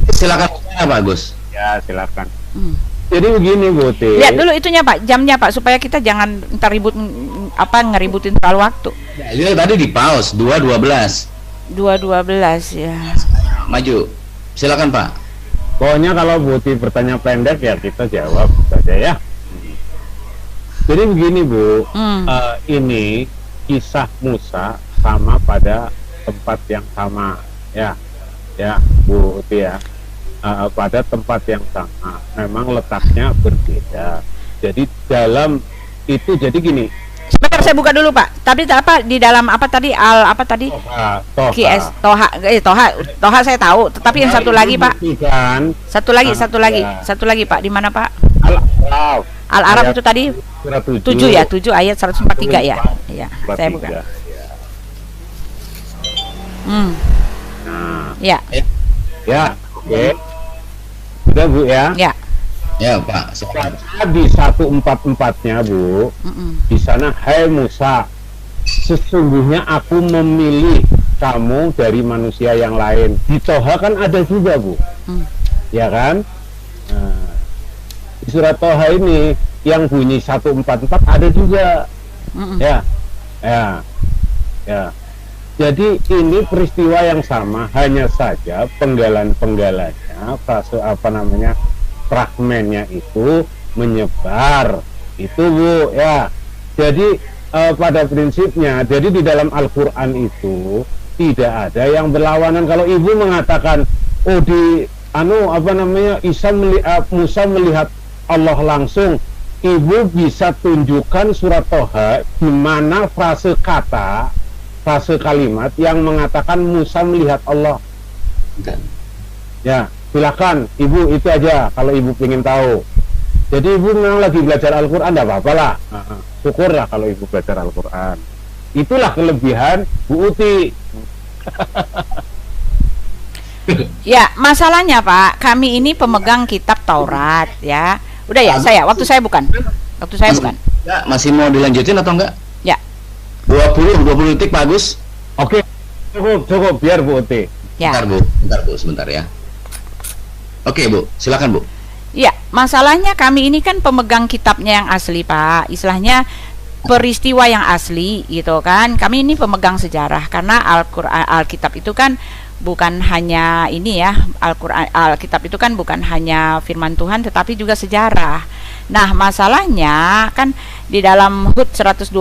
D: silakan Pak Agus.
B: Ya, silakan. Jadi begini, Bu Uti.
A: Lihat dulu itunya, Pak, jamnya, Pak, supaya kita jangan ntar ngeributin terlalu waktu.
D: Ya, tadi di pause 2.12.
A: 2.12 ya.
D: Maju. Silakan, Pak.
B: Pokoknya kalau Bu Uti bertanya pendek ya kita jawab saja ya. Jadi begini, Bu. Ini kisah Musa sama pada tempat yang sama ya. Ya, Bu Uti ya. Pada tempat yang sama, memang letaknya berbeda. Jadi dalam itu, jadi gini.
A: Sebentar, saya buka dulu, Pak. Tapi di dalam apa tadi Toha saya tahu. Tetapi yang satu lagi, Pak. Satu lagi, Pak. Di mana, Pak? Al-Araf itu tadi 7 ya, 7 ayat 143 ya. Iya, saya buka. Ya.
B: Ya, oke. Sudah, Bu ya?
A: Ya.
D: Ya, Pak.
B: Di 144-nya, Bu. Di sana, hai Musa, sesungguhnya aku memilih kamu dari manusia yang lain. Di Toha kan ada juga, Bu. Ya kan? Nah, di surat Toha ini yang bunyi 144 ada juga. Ya. Jadi ini peristiwa yang sama, hanya saja penggalan-penggalannya, fragmennya itu menyebar. Itu, Bu, ya. Jadi pada prinsipnya, jadi di dalam Al-Quran itu tidak ada yang berlawanan. Kalau Ibu mengatakan, Musa melihat Allah langsung, Ibu bisa tunjukkan surat Toha di mana frase kalimat yang mengatakan Musa melihat Allah. Ya, silakan Ibu, itu aja kalau Ibu ingin tahu. Jadi Ibu memang lagi belajar Al-Quran, tidak apa-apa lah. Syukurlah kalau Ibu belajar Al-Quran. Itulah kelebihan Bu Uti.
A: Ya, masalahnya, Pak, kami ini pemegang kitab Taurat ya. Udah ya, waktu saya bukan.
D: Ya, masih mau dilanjutin atau enggak?
A: Ya.
D: 20 detik, Pak Agus.
B: Oke, cukup biar Bu Uti.
A: Ya.
D: Bentar Bu, sebentar ya. Oke Bu, silakan Bu.
A: Ya, masalahnya kami ini kan pemegang kitabnya yang asli Pak. Istilahnya peristiwa yang asli gitu kan. Kami ini pemegang sejarah karena Al-Qur'an, Alkitab itu kan bukan hanya ini ya, Alkitab itu kan bukan hanya firman Tuhan tetapi juga sejarah. Nah, masalahnya kan di dalam Hud 120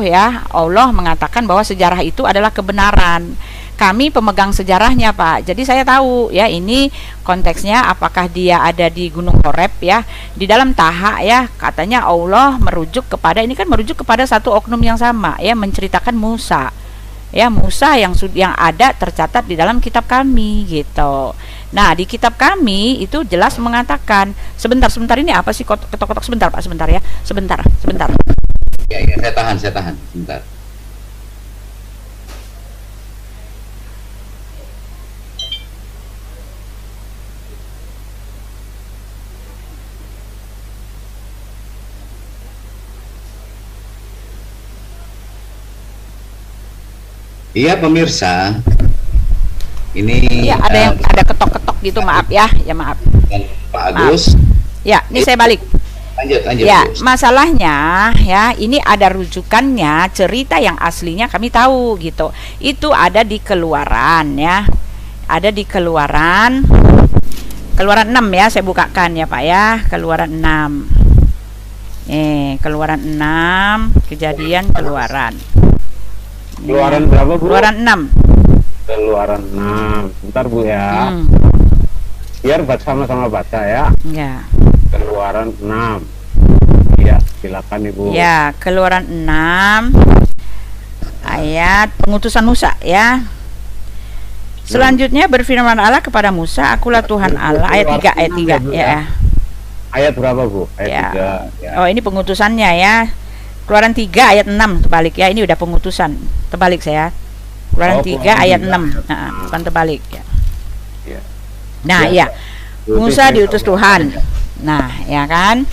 A: ya, Allah mengatakan bahwa sejarah itu adalah kebenaran. Kami pemegang sejarahnya Pak. Jadi saya tahu ya, ini konteksnya apakah dia ada di Gunung Horeb ya. Di dalam Taha ya, katanya Allah merujuk kepada, ini kan merujuk kepada satu oknum yang sama ya, menceritakan Musa. Ya, Musa yang ada tercatat di dalam kitab kami gitu. Nah, di kitab kami itu jelas mengatakan, sebentar ini apa sih ketok-ketok, sebentar Pak, sebentar ya. Sebentar.
D: Ya, saya tahan sebentar. Iya pemirsa, ini
A: ya ada ketok-ketok gitu, maaf ya maaf.
D: Pak Agus.
A: Ya, ini saya balik.
D: Lanjut.
A: Ya, masalahnya ya, ini ada rujukannya, cerita yang aslinya kami tahu gitu. Itu ada di Keluaran ya. Ada di Keluaran 6 ya, saya bukakan ya Pak ya, Keluaran 6. Keluaran 6, Kejadian Keluaran.
B: Keluaran berapa Bu?
A: Keluaran 6.
B: Keluaran 6. Bentar Bu ya. Biar sama-sama baca ya.
A: Ya.
B: Keluaran 6. Iya, silakan Ibu.
A: Ya, Keluaran 6 ayat pengutusan Musa ya. Selanjutnya berfirman Allah kepada Musa, "Akulah Tuhan Allah." Ayat 3 ya.
B: Ayat berapa Bu? Ayat 3 ya.
A: Oh, ini pengutusannya ya. Keluaran 3 ayat 6 terbalik ya. Ini udah pengutusan. Terbalik saya. Keluaran 3 ayat 6. Bukan terbalik ya.
B: Ya.
A: Nah, ya. Musa diutus Tuhan. Nah, ya kan?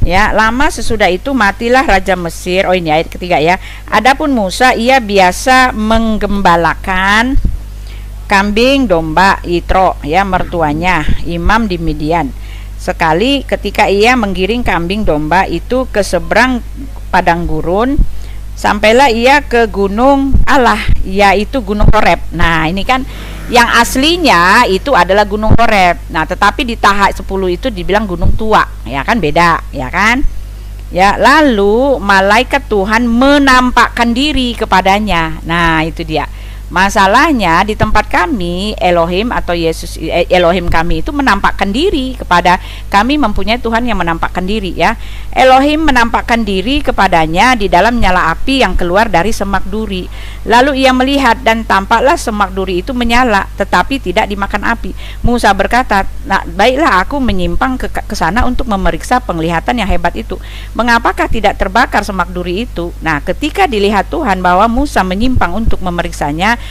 A: Ya, lama sesudah itu matilah raja Mesir. Oh, ini ayat ketiga ya. Adapun Musa, ia biasa menggembalakan kambing domba Yitro ya, mertuanya imam di Midian. Sekali ketika ia menggiring kambing domba itu ke seberang padang gurun, sampailah ia ke gunung Allah, yaitu Gunung Horeb. Nah, ini kan yang aslinya itu adalah Gunung Horeb. Nah, tetapi di Taha 10 itu dibilang Gunung Tua, ya kan, beda, ya kan? Ya, lalu malaikat Tuhan menampakkan diri kepadanya. Nah, itu dia. Masalahnya di tempat kami, Elohim atau Yesus, Elohim kami itu menampakkan diri kepada kami, mempunyai Tuhan yang menampakkan diri ya. Elohim menampakkan diri kepadanya di dalam nyala api yang keluar dari semak duri. Lalu ia melihat dan tampaklah semak duri itu menyala tetapi tidak dimakan api. Musa berkata, "Nah, baiklah aku menyimpang ke sana untuk memeriksa penglihatan yang hebat itu. Mengapakah tidak terbakar semak duri itu?" Nah, ketika dilihat Tuhan bahwa Musa menyimpang untuk memeriksanya,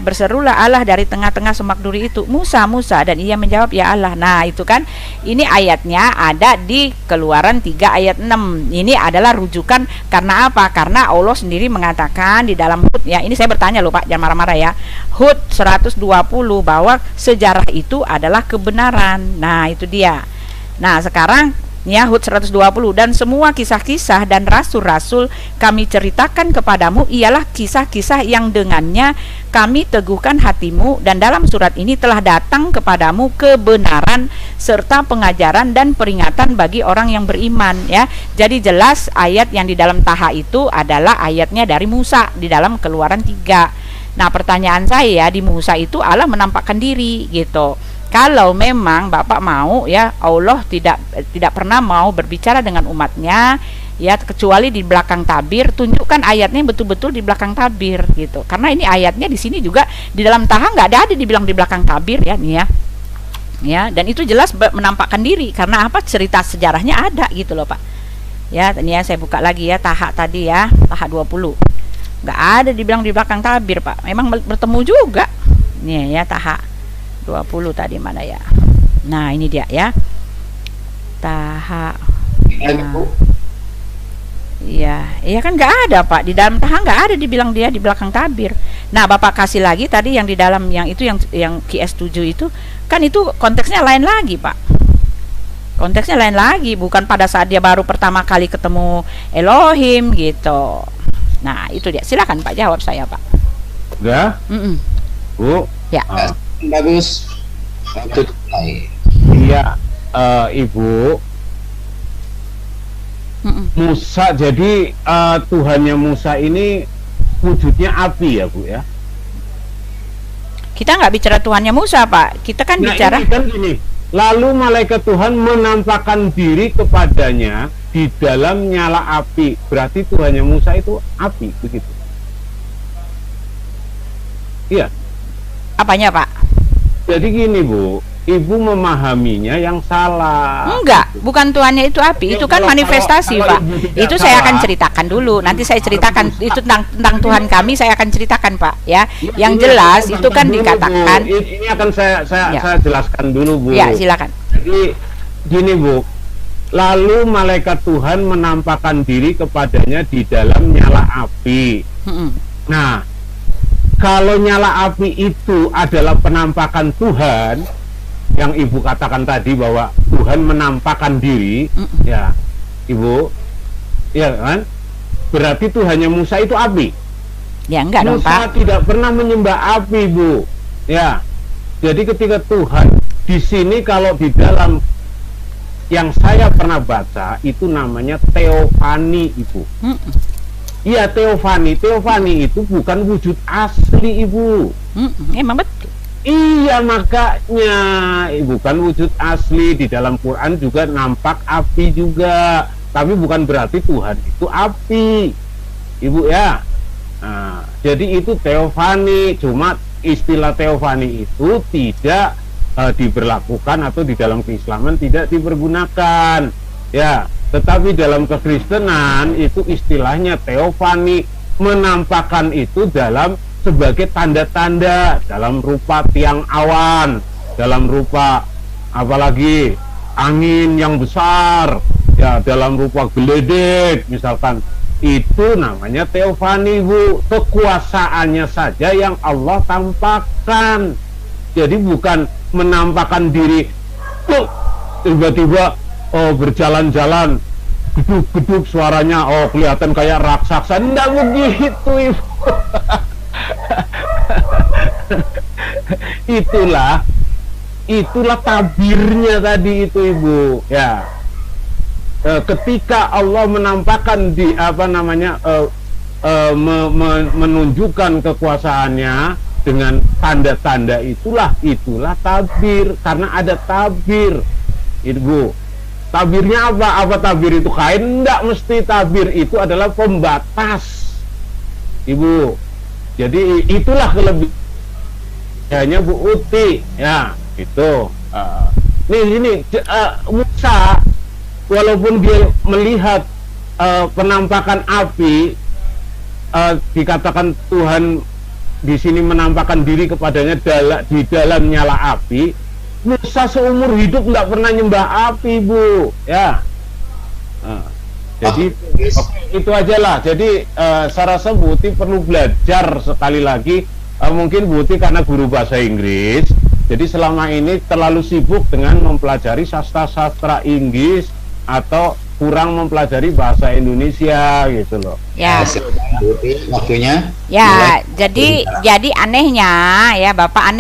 A: berserulah Allah dari tengah-tengah semak duri itu, "Musa, Musa," dan ia menjawab, "Ya Allah." Nah, itu kan, ini ayatnya ada di Keluaran 3 ayat 6. Ini adalah rujukan karena apa? Karena Allah sendiri mengatakan di dalam Hud ya. Ini saya bertanya loh Pak, jangan marah-marah ya. Hud 120 bahwa sejarah itu adalah kebenaran. Nah, itu dia. Nah, sekarang ya, Hud 120, "Dan semua kisah-kisah dan rasul-rasul kami ceritakan kepadamu ialah kisah-kisah yang dengannya kami teguhkan hatimu, dan dalam surat ini telah datang kepadamu kebenaran serta pengajaran dan peringatan bagi orang yang beriman." Ya, jadi jelas ayat yang di dalam Taha itu adalah ayatnya dari Musa di dalam Keluaran 3. Nah, pertanyaan saya, di Musa itu Allah menampakkan diri gitu. Kalau memang Bapak mau ya, Allah tidak pernah mau berbicara dengan umatnya ya, kecuali di belakang tabir. Tunjukkan ayatnya betul-betul di belakang tabir gitu. Karena ini ayatnya di sini juga di dalam Taha nggak ada dibilang di belakang tabir ya nih ya. Ya, dan itu jelas menampakkan diri karena apa? Cerita sejarahnya ada gitu loh Pak. Ya, ini ya saya buka lagi ya Taha tadi ya, Taha 20. Nggak ada dibilang di belakang tabir Pak. Memang bertemu juga. Nih ya Taha 20 tadi mana ya? Nah, ini dia ya. Taha. Nah. Iya kan nggak ada Pak, di dalam Taha nggak ada dibilang dia di belakang tabir. Nah, Bapak kasih lagi tadi yang di dalam yang itu yang QS7 itu kan itu konteksnya lain lagi, Pak. Konteksnya lain lagi, bukan pada saat dia baru pertama kali ketemu Elohim gitu. Nah, itu dia. Silakan Pak jawab saya, Pak.
B: Ya, Bu.
A: Ya.
C: Bagus. Waktu mulai.
B: Iya, Ibu. Musa, jadi Tuhannya Musa ini wujudnya api ya, Bu ya?
A: Kita nggak bicara Tuhannya Musa, Pak. Kita kan bicara.
B: Ini kan gini. Lalu malaikat Tuhan menampakkan diri kepadanya di dalam nyala api. Berarti Tuhannya Musa itu api, begitu. Iya.
A: Apanya, Pak?
B: Jadi gini, Bu. Ibu memahaminya yang salah.
A: Enggak, bukan Tuhannya itu api,
B: Ya,
A: itu kan
B: kalau-
A: manifestasi,
B: kalau
A: Pak.
B: Ibu tidak
A: Itu saya akan
B: salah.
A: ceritakan dulu. Nanti saya ceritakan itu tentang Tuhan kami, saya akan ceritakan, Pak, ya. Yang
B: Ini
A: jelas
B: aku
A: itu kan
B: dulu, Bu.
A: dikatakan.
B: Ini akan saya
A: Ya.
B: jelaskan dulu, Bu.
A: Ya, silakan.
B: Jadi gini, Bu. Lalu malaikat Tuhan menampakkan diri kepadanya di dalam nyala api. Nah, kalau nyala api itu adalah penampakan Tuhan, yang Ibu katakan tadi bahwa Tuhan menampakkan diri, ya, Ibu, ya kan? Berarti Tuhannya Musa itu api.
A: Ya enggak dong,
B: Musa
A: Pak.
B: tidak pernah menyembah api, Bu. Ya. Jadi ketika Tuhan di sini, kalau di dalam yang saya pernah baca itu namanya teofani, Ibu. Iya, teofani. Teofani itu bukan wujud asli, Ibu.
A: Emang betul.
B: Iya, makanya bukan wujud asli. Di dalam Quran juga nampak api juga, tapi bukan berarti Tuhan itu api, Ibu ya. Nah, jadi itu teofani. Cuma istilah teofani itu tidak diberlakukan, atau di dalam keislaman tidak dipergunakan, ya. Tetapi dalam kekristenan itu istilahnya teofani, menampakkan itu dalam sebagai tanda-tanda, dalam rupa tiang awan, dalam rupa apalagi angin yang besar, ya, dalam rupa geledek misalkan. Itu namanya teofani, Bu. Kekuasaannya saja yang Allah tampakkan. Jadi bukan menampakkan diri tiba-tiba berjalan-jalan geduk-geduk suaranya, kelihatan kayak raksasa. Enggak begitu, Ibu. itulah tabirnya tadi itu, Ibu, ya. Ketika Allah menampakkan di menunjukkan kekuasaannya dengan tanda-tanda itulah tabir, karena ada tabir, Ibu. Tabirnya apa tabir itu? Kain? Enggak mesti. Tabir itu adalah pembatas, Ibu. Jadi itulah kelebihannya, Bu Uti, ya, itu. Ini Musa, walaupun dia melihat penampakan api, dikatakan Tuhan di sini menampakkan diri kepadanya di dalam nyala api. Musa seumur hidup nggak pernah nyembah api, Bu, ya. Jadi itu aja lah. Jadi saya rasa Bu Uti perlu belajar sekali lagi. Mungkin Bu Uti karena guru bahasa Inggris, jadi selama ini terlalu sibuk dengan mempelajari sastra-sastra Inggris atau kurang mempelajari bahasa Indonesia gitu loh.
A: Ya.
C: Waktunya.
A: Ya, jadi anehnya ya, Bapak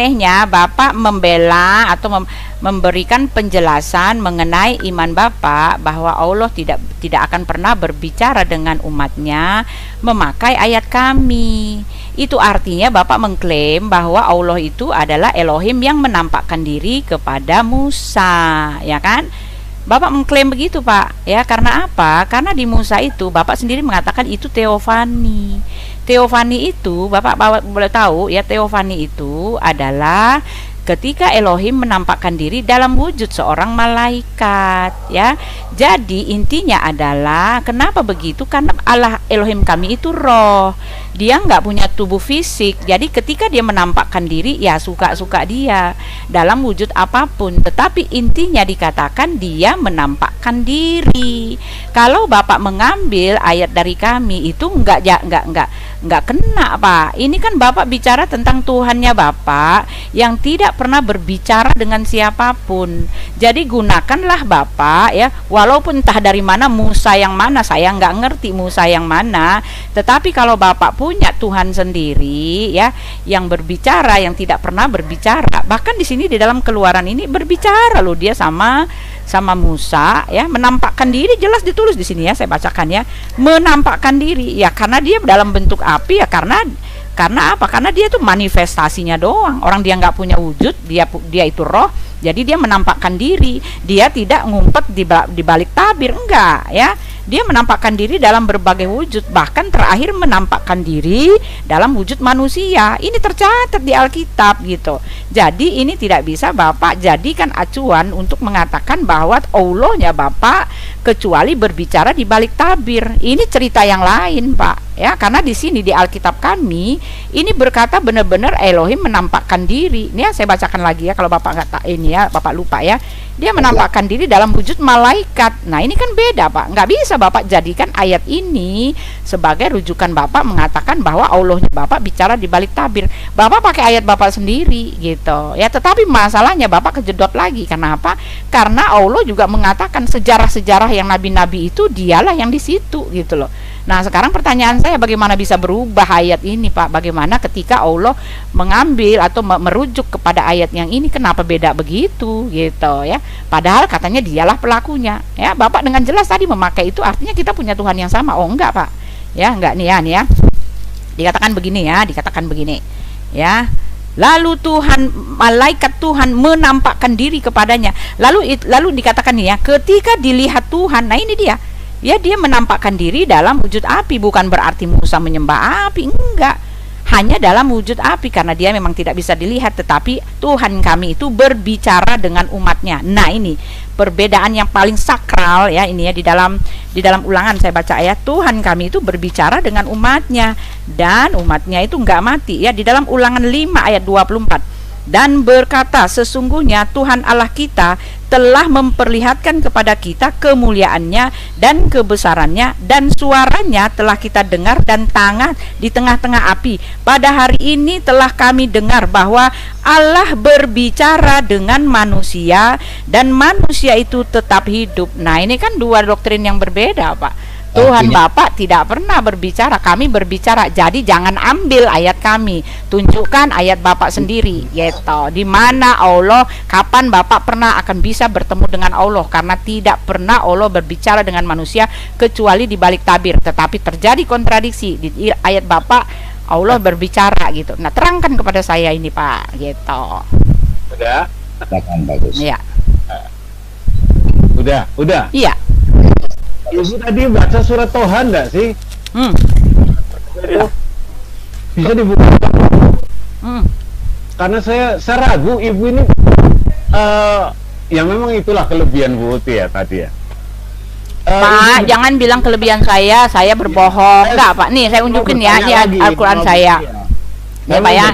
A: membela atau memberikan penjelasan mengenai iman Bapak bahwa Allah tidak akan pernah berbicara dengan umatnya memakai ayat kami. Itu artinya Bapak mengklaim bahwa Allah itu adalah Elohim yang menampakkan diri kepada Musa, ya kan? Bapak mengklaim begitu, Pak, ya. Karena apa? Karena di Musa itu Bapak sendiri mengatakan itu teofani. Teofani itu Bapak boleh tahu ya, teofani itu adalah ketika Elohim menampakkan diri dalam wujud seorang malaikat, ya. Jadi intinya adalah kenapa begitu? Karena Allah Elohim kami itu roh, dia nggak punya tubuh fisik. Jadi ketika dia menampakkan diri, ya suka-suka dia dalam wujud apapun. Tetapi intinya dikatakan dia menampakkan diri. Kalau Bapak mengambil ayat dari kami itu nggak kena, Pak. Ini kan Bapak bicara tentang Tuhannya Bapak yang tidak pernah berbicara dengan siapapun. Jadi gunakanlah Bapak, ya, walaupun entah dari mana Musa yang mana, saya nggak ngerti Musa yang mana. Tetapi kalau Bapak punya Tuhan sendiri, ya, yang berbicara, yang tidak pernah berbicara. Bahkan di sini di dalam Keluaran ini berbicara loh dia sama Musa, ya, menampakkan diri, jelas ditulis di sini, ya, saya bacakan, ya, menampakkan diri, ya, karena dia dalam bentuk api, ya, karena apa? Karena dia itu manifestasinya doang. Orang dia nggak punya wujud, dia itu roh, jadi dia menampakkan diri. Dia tidak ngumpet di balik tabir, enggak, ya. Dia menampakkan diri dalam berbagai wujud, bahkan terakhir menampakkan diri dalam wujud manusia. Ini tercatat di Alkitab gitu. Jadi ini tidak bisa Bapak jadikan acuan untuk mengatakan bahwa Allahnya Bapak kecuali berbicara di balik tabir. Ini cerita yang lain, Pak. Ya, karena di sini di Alkitab kami ini berkata benar-benar Elohim menampakkan diri. Ini, ya, saya bacakan lagi, ya, kalau Bapak nggak ini, ya, Bapak lupa, ya. Dia menampakkan diri dalam wujud malaikat. Nah, ini kan beda, Pak. Nggak bisa Bapak jadikan ayat ini sebagai rujukan Bapak mengatakan bahwa Allahnya Bapak bicara di balik tabir. Bapak pakai ayat Bapak sendiri gitu. Ya, tetapi masalahnya Bapak kejedot lagi. Karena apa? Karena Allah juga mengatakan sejarah-sejarah yang nabi-nabi itu dialah yang di situ gitu loh. Nah, sekarang pertanyaan saya, bagaimana bisa berubah ayat ini, Pak? Bagaimana ketika Allah mengambil atau merujuk kepada ayat yang ini, kenapa beda begitu gitu, ya? Padahal katanya dialah pelakunya, ya. Bapak dengan jelas tadi memakai itu artinya kita punya Tuhan yang sama. Oh, enggak, Pak. Ya, enggak nih, ya. Dikatakan begini, ya. Lalu malaikat Tuhan menampakkan diri kepadanya. Lalu dikatakan nih, ya, ketika dilihat Tuhan. Nah, ini dia. Ya, dia menampakkan diri dalam wujud api. Bukan berarti Musa menyembah api, enggak. Hanya dalam wujud api, karena dia memang tidak bisa dilihat. Tetapi Tuhan kami itu berbicara dengan umatnya. Nah, ini perbedaan yang paling sakral, ya, ini, ya, di dalam Ulangan saya baca, ya, Tuhan kami itu berbicara dengan umatnya, dan umatnya itu enggak mati, ya, di dalam Ulangan 5 ayat 24. Dan berkata, sesungguhnya Tuhan Allah kita telah memperlihatkan kepada kita kemuliaannya dan kebesarannya, dan suaranya telah kita dengar dan di tengah-tengah api. Pada hari ini telah kami dengar bahwa Allah berbicara dengan manusia dan manusia itu tetap hidup. Nah, ini kan dua doktrin yang berbeda, Pak. Tuhan Bapak tidak pernah berbicara, kami berbicara. Jadi jangan ambil ayat kami, tunjukkan ayat Bapak sendiri, gitu. Di mana Allah, kapan Bapak pernah akan bisa bertemu dengan Allah? Karena tidak pernah Allah berbicara dengan manusia kecuali di balik tabir. Tetapi terjadi kontradiksi di ayat Bapak, Allah berbicara gitu. Nah, terangkan kepada saya ini, Pak, gitu.
B: Udah?
C: Bagus.
A: Iya.
B: Udah.
A: Iya.
B: Ibu tadi baca surat Toha enggak sih? Bisa dibuka? Karena saya ragu ibu ini, ya memang itulah kelebihan Bu Uti ya tadi, ya.
A: Pak, jangan bilang kelebihan saya berbohong. Enggak, Pak. Nih, saya unjukin, ya, ini Al-Quran saya. Nih, Pak, ya.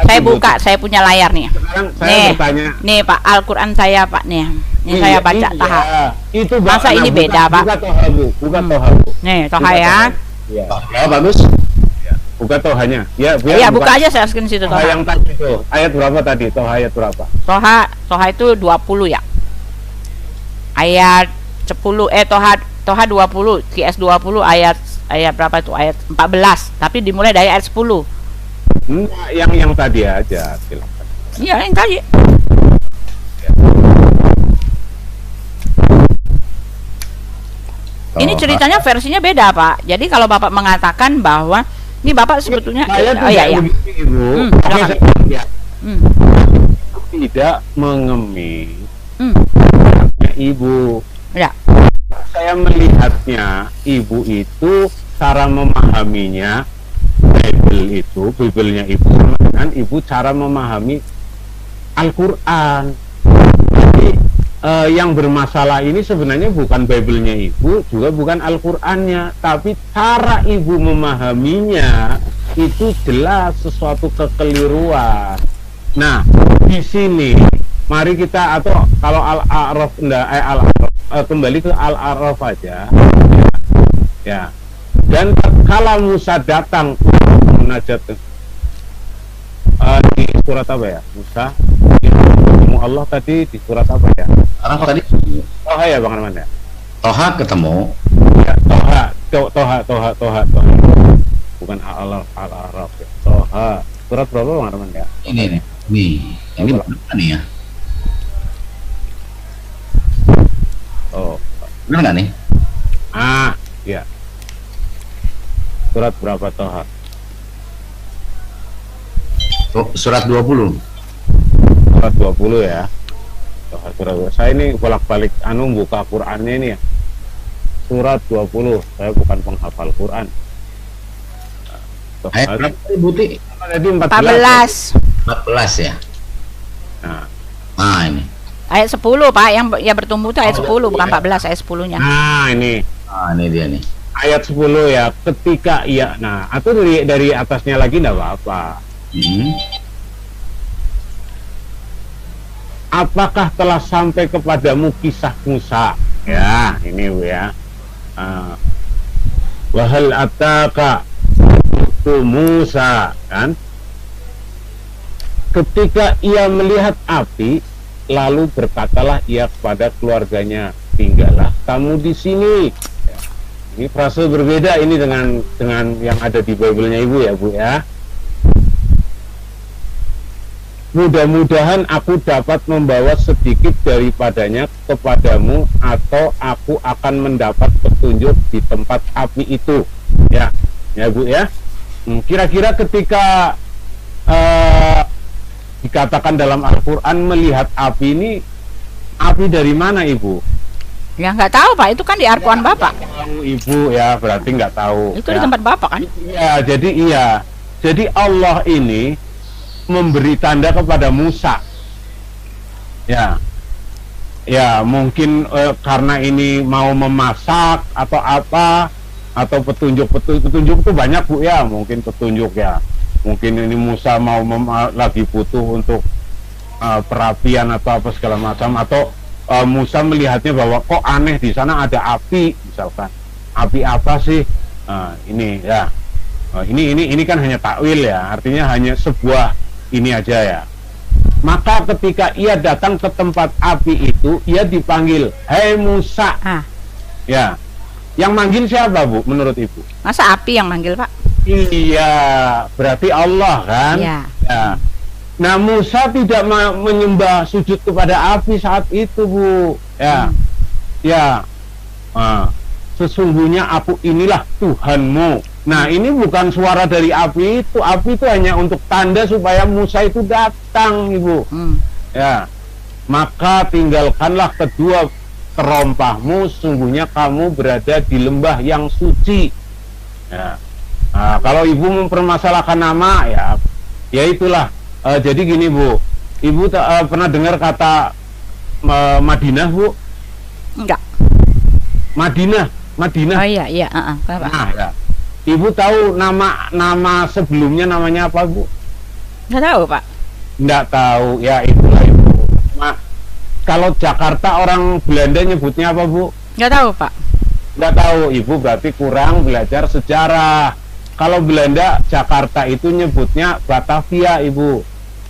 A: Saya buka, saya punya layar nih.
B: Sekarang saya bertanya.
A: Nih, Pak, Al-Quran saya, Pak, nih. Ini saya baca Toha.
B: Itu
A: masa ini beda, Pak?
B: Buka Toha, Bu. Buka Toha, Bu.
A: Nih, Toha, ya.
B: Iya.
C: Ya, bagus.
B: Buka Tohanya. Ya,
A: Iya, buka aja, saya screen situ
B: Toha
A: Toha.
B: yang tadi itu. Ayat berapa tadi? Toha ayat berapa?
A: Toha itu 20, ya. Ayat 10, Toha 20, QS 20 ayat berapa itu? Ayat 14. Tapi dimulai dari ayat 10.
B: Yang tadi aja, silakan.
A: Iya, yang tadi. Ini ceritanya versinya beda, Pak. Jadi kalau Bapak mengatakan bahwa ini Bapak sebetulnya
B: Ibu. Tidak mengemis. Ibu.
A: Ya.
B: Saya melihatnya Ibu itu cara memahaminya Bible itu, Biblenya Ibu sama dengan Ibu cara memahami Al-Quran. Jadi yang bermasalah ini sebenarnya bukan Bible-nya ibu, juga bukan Al-Qurannya, tapi cara ibu memahaminya itu jelas sesuatu kekeliruan. Nah, di sini mari kita, atau kalau Al-A'raf kembali ke Al-A'raf aja, ya. Dan kalau Musa datang munajat di surat apa ya? Musa ketemu Allah tadi di surat apa ya?
D: Araf tadi.
B: Toha ya Bang Arman ya?
D: Toha ketemu.
B: Ya, Toha. Bukan Al-Araf ya. Toha. Surat berapa Bang Arman ya?
D: Ini nih. Ini berapa nih ya?
B: Oh.
D: Benar nggak nih?
B: Ya. Surat berapa Toha?
D: Surat 20.
B: Surat 20 ya. Surat 20. Saya ini bolak-balik buka Qur'annya ini ya. Surat 20. Saya bukan penghafal Qur'an.
D: Ayat berapa Buti?
B: Tadi
E: 14.
D: 14 ya. Nah, ini.
E: Ayat 10 Pak, yang bertumbuh itu ayat 10 bukan 14, ayat 10-nya.
B: Nah, ini.
D: Nah, ini dia nih.
B: Ayat 10 ya. Ketika atau dari atasnya lagi enggak apa-apa. Apakah telah sampai kepadamu kisah Musa? Ya, ini Bu ya. Wahal ataka Musa, kan? Ketika ia melihat api, lalu berkatalah ia kepada keluarganya, tinggallah kamu di sini. Ya. Ini frase berbeda ini dengan yang ada di Bible-nya Ibu ya Bu ya. Mudah-mudahan aku dapat membawa sedikit daripadanya kepadamu, atau aku akan mendapat petunjuk di tempat api itu. Ya Bu ya. Kira-kira ketika dikatakan dalam Al-Quran melihat api ini, api dari mana Ibu?
E: Ya nggak tahu Pak, itu kan di Al-Quran Bapak.
B: Tahu Ibu ya, berarti nggak tahu.
E: Itu
B: ya.
E: di tempat Bapak kan?
B: Iya. Jadi Allah ini memberi tanda kepada Musa. Ya mungkin karena ini mau memasak atau apa, atau petunjuk itu banyak Bu ya, mungkin petunjuk ya. Mungkin ini Musa mau lagi butuh untuk perapian atau apa segala macam, atau Musa melihatnya bahwa kok aneh di sana ada api, misalkan. Api apa sih? Ini ya. Ini kan hanya takwil ya, artinya hanya sebuah ini aja ya. Maka ketika ia datang ke tempat api itu, ia dipanggil, "Hei Musa." Ya. Yang manggil siapa Bu menurut Ibu?
E: Masa api yang manggil Pak?
B: Iya, berarti Allah kan?
E: Iya.
B: Ya. Nah, Musa tidak menyembah sujud kepada api saat itu Bu. Ya. Sesungguhnya aku inilah Tuhanmu. Nah, ini bukan suara dari api itu. Api itu hanya untuk tanda supaya Musa itu datang, Ibu. Ya. Maka tinggalkanlah kedua terompahmu, sungguhnya kamu berada di lembah yang suci. Ya. Nah, kalau Ibu mempermasalahkan nama, ya itulah. Jadi gini Bu, Ibu pernah dengar kata Madinah Bu?
E: Enggak.
B: Madinah.
E: Oh iya. Kenapa?
B: Nah, ya. Ibu tahu nama sebelumnya namanya apa Bu?
E: Nggak tahu Pak.
B: Nggak tahu, ya itulah Ibu. Kalau Jakarta orang Belanda nyebutnya apa Bu?
E: Nggak tahu Pak.
B: Nggak tahu, Ibu berarti kurang belajar sejarah. Kalau Belanda Jakarta itu nyebutnya Batavia Ibu.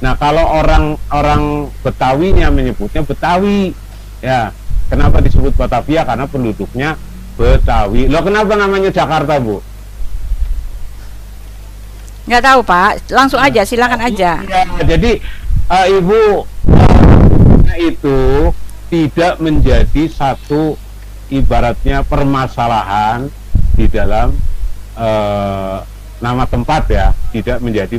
B: Nah kalau orang Betawinya menyebutnya Betawi. Ya, kenapa disebut Batavia? Karena penduduknya Betawi. Loh kenapa namanya Jakarta Bu?
E: Nggak tahu Pak, langsung aja, silakan aja.
B: Ya, jadi Ibu itu tidak menjadi satu ibaratnya permasalahan di dalam nama tempat ya, tidak menjadi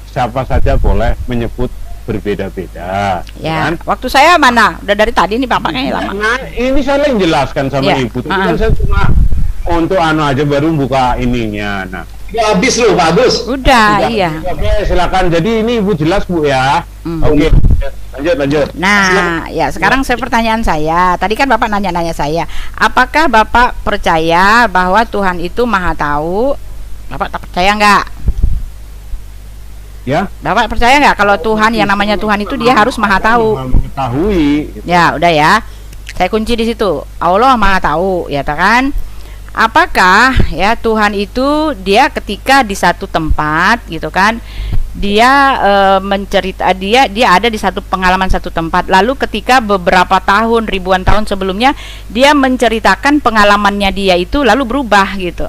B: siapa saja boleh menyebut berbeda-beda.
E: Ya,
B: kan?
E: waktu saya mana? Udah dari tadi nih Bapaknya lama.
B: Nah, ini saya yang jelaskan sama Ibu. Tapi kan saya cuma untuk aja baru buka ininya. Nah,
C: ya habis loh Pak Agus.
E: Udah, iya.
B: Oke, silakan. Jadi ini Ibu jelas Bu ya. Oke. Lanjut.
E: Nah, ya sekarang pertanyaan saya. Tadi kan Bapak nanya-nanya saya, apakah Bapak percaya bahwa Tuhan itu Maha Tahu? Bapak tak percaya nggak?
B: Ya.
E: Bapak percaya nggak kalau Tuhan yang namanya Tuhan itu dia harus Maha Tahu?
B: Mengetahui. Gitu.
E: Ya, udah ya. Saya kunci di situ. Allah Maha Tahu, ya kan? Apakah ya Tuhan itu dia ketika di satu tempat gitu kan, dia dia ada di satu pengalaman satu tempat, lalu ketika beberapa tahun, ribuan tahun sebelumnya dia menceritakan pengalamannya dia itu lalu berubah gitu.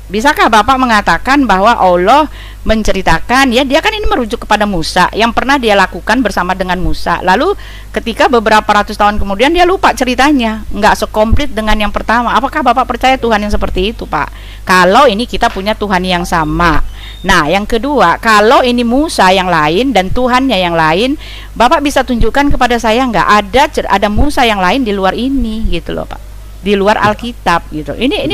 E: Bisakah Bapak mengatakan bahwa Allah menceritakan, ya dia kan ini merujuk kepada Musa yang pernah dia lakukan bersama dengan Musa, lalu ketika beberapa ratus tahun kemudian dia lupa ceritanya, nggak sekomplit dengan yang pertama. Apakah Bapak percaya Tuhan yang seperti itu, Pak? Kalau ini kita punya Tuhan yang sama. Nah, yang kedua, kalau ini Musa yang lain dan Tuhannya yang lain, Bapak bisa tunjukkan kepada saya nggak ada Musa yang lain di luar ini gitu loh, Pak, di luar Alkitab gitu. Ini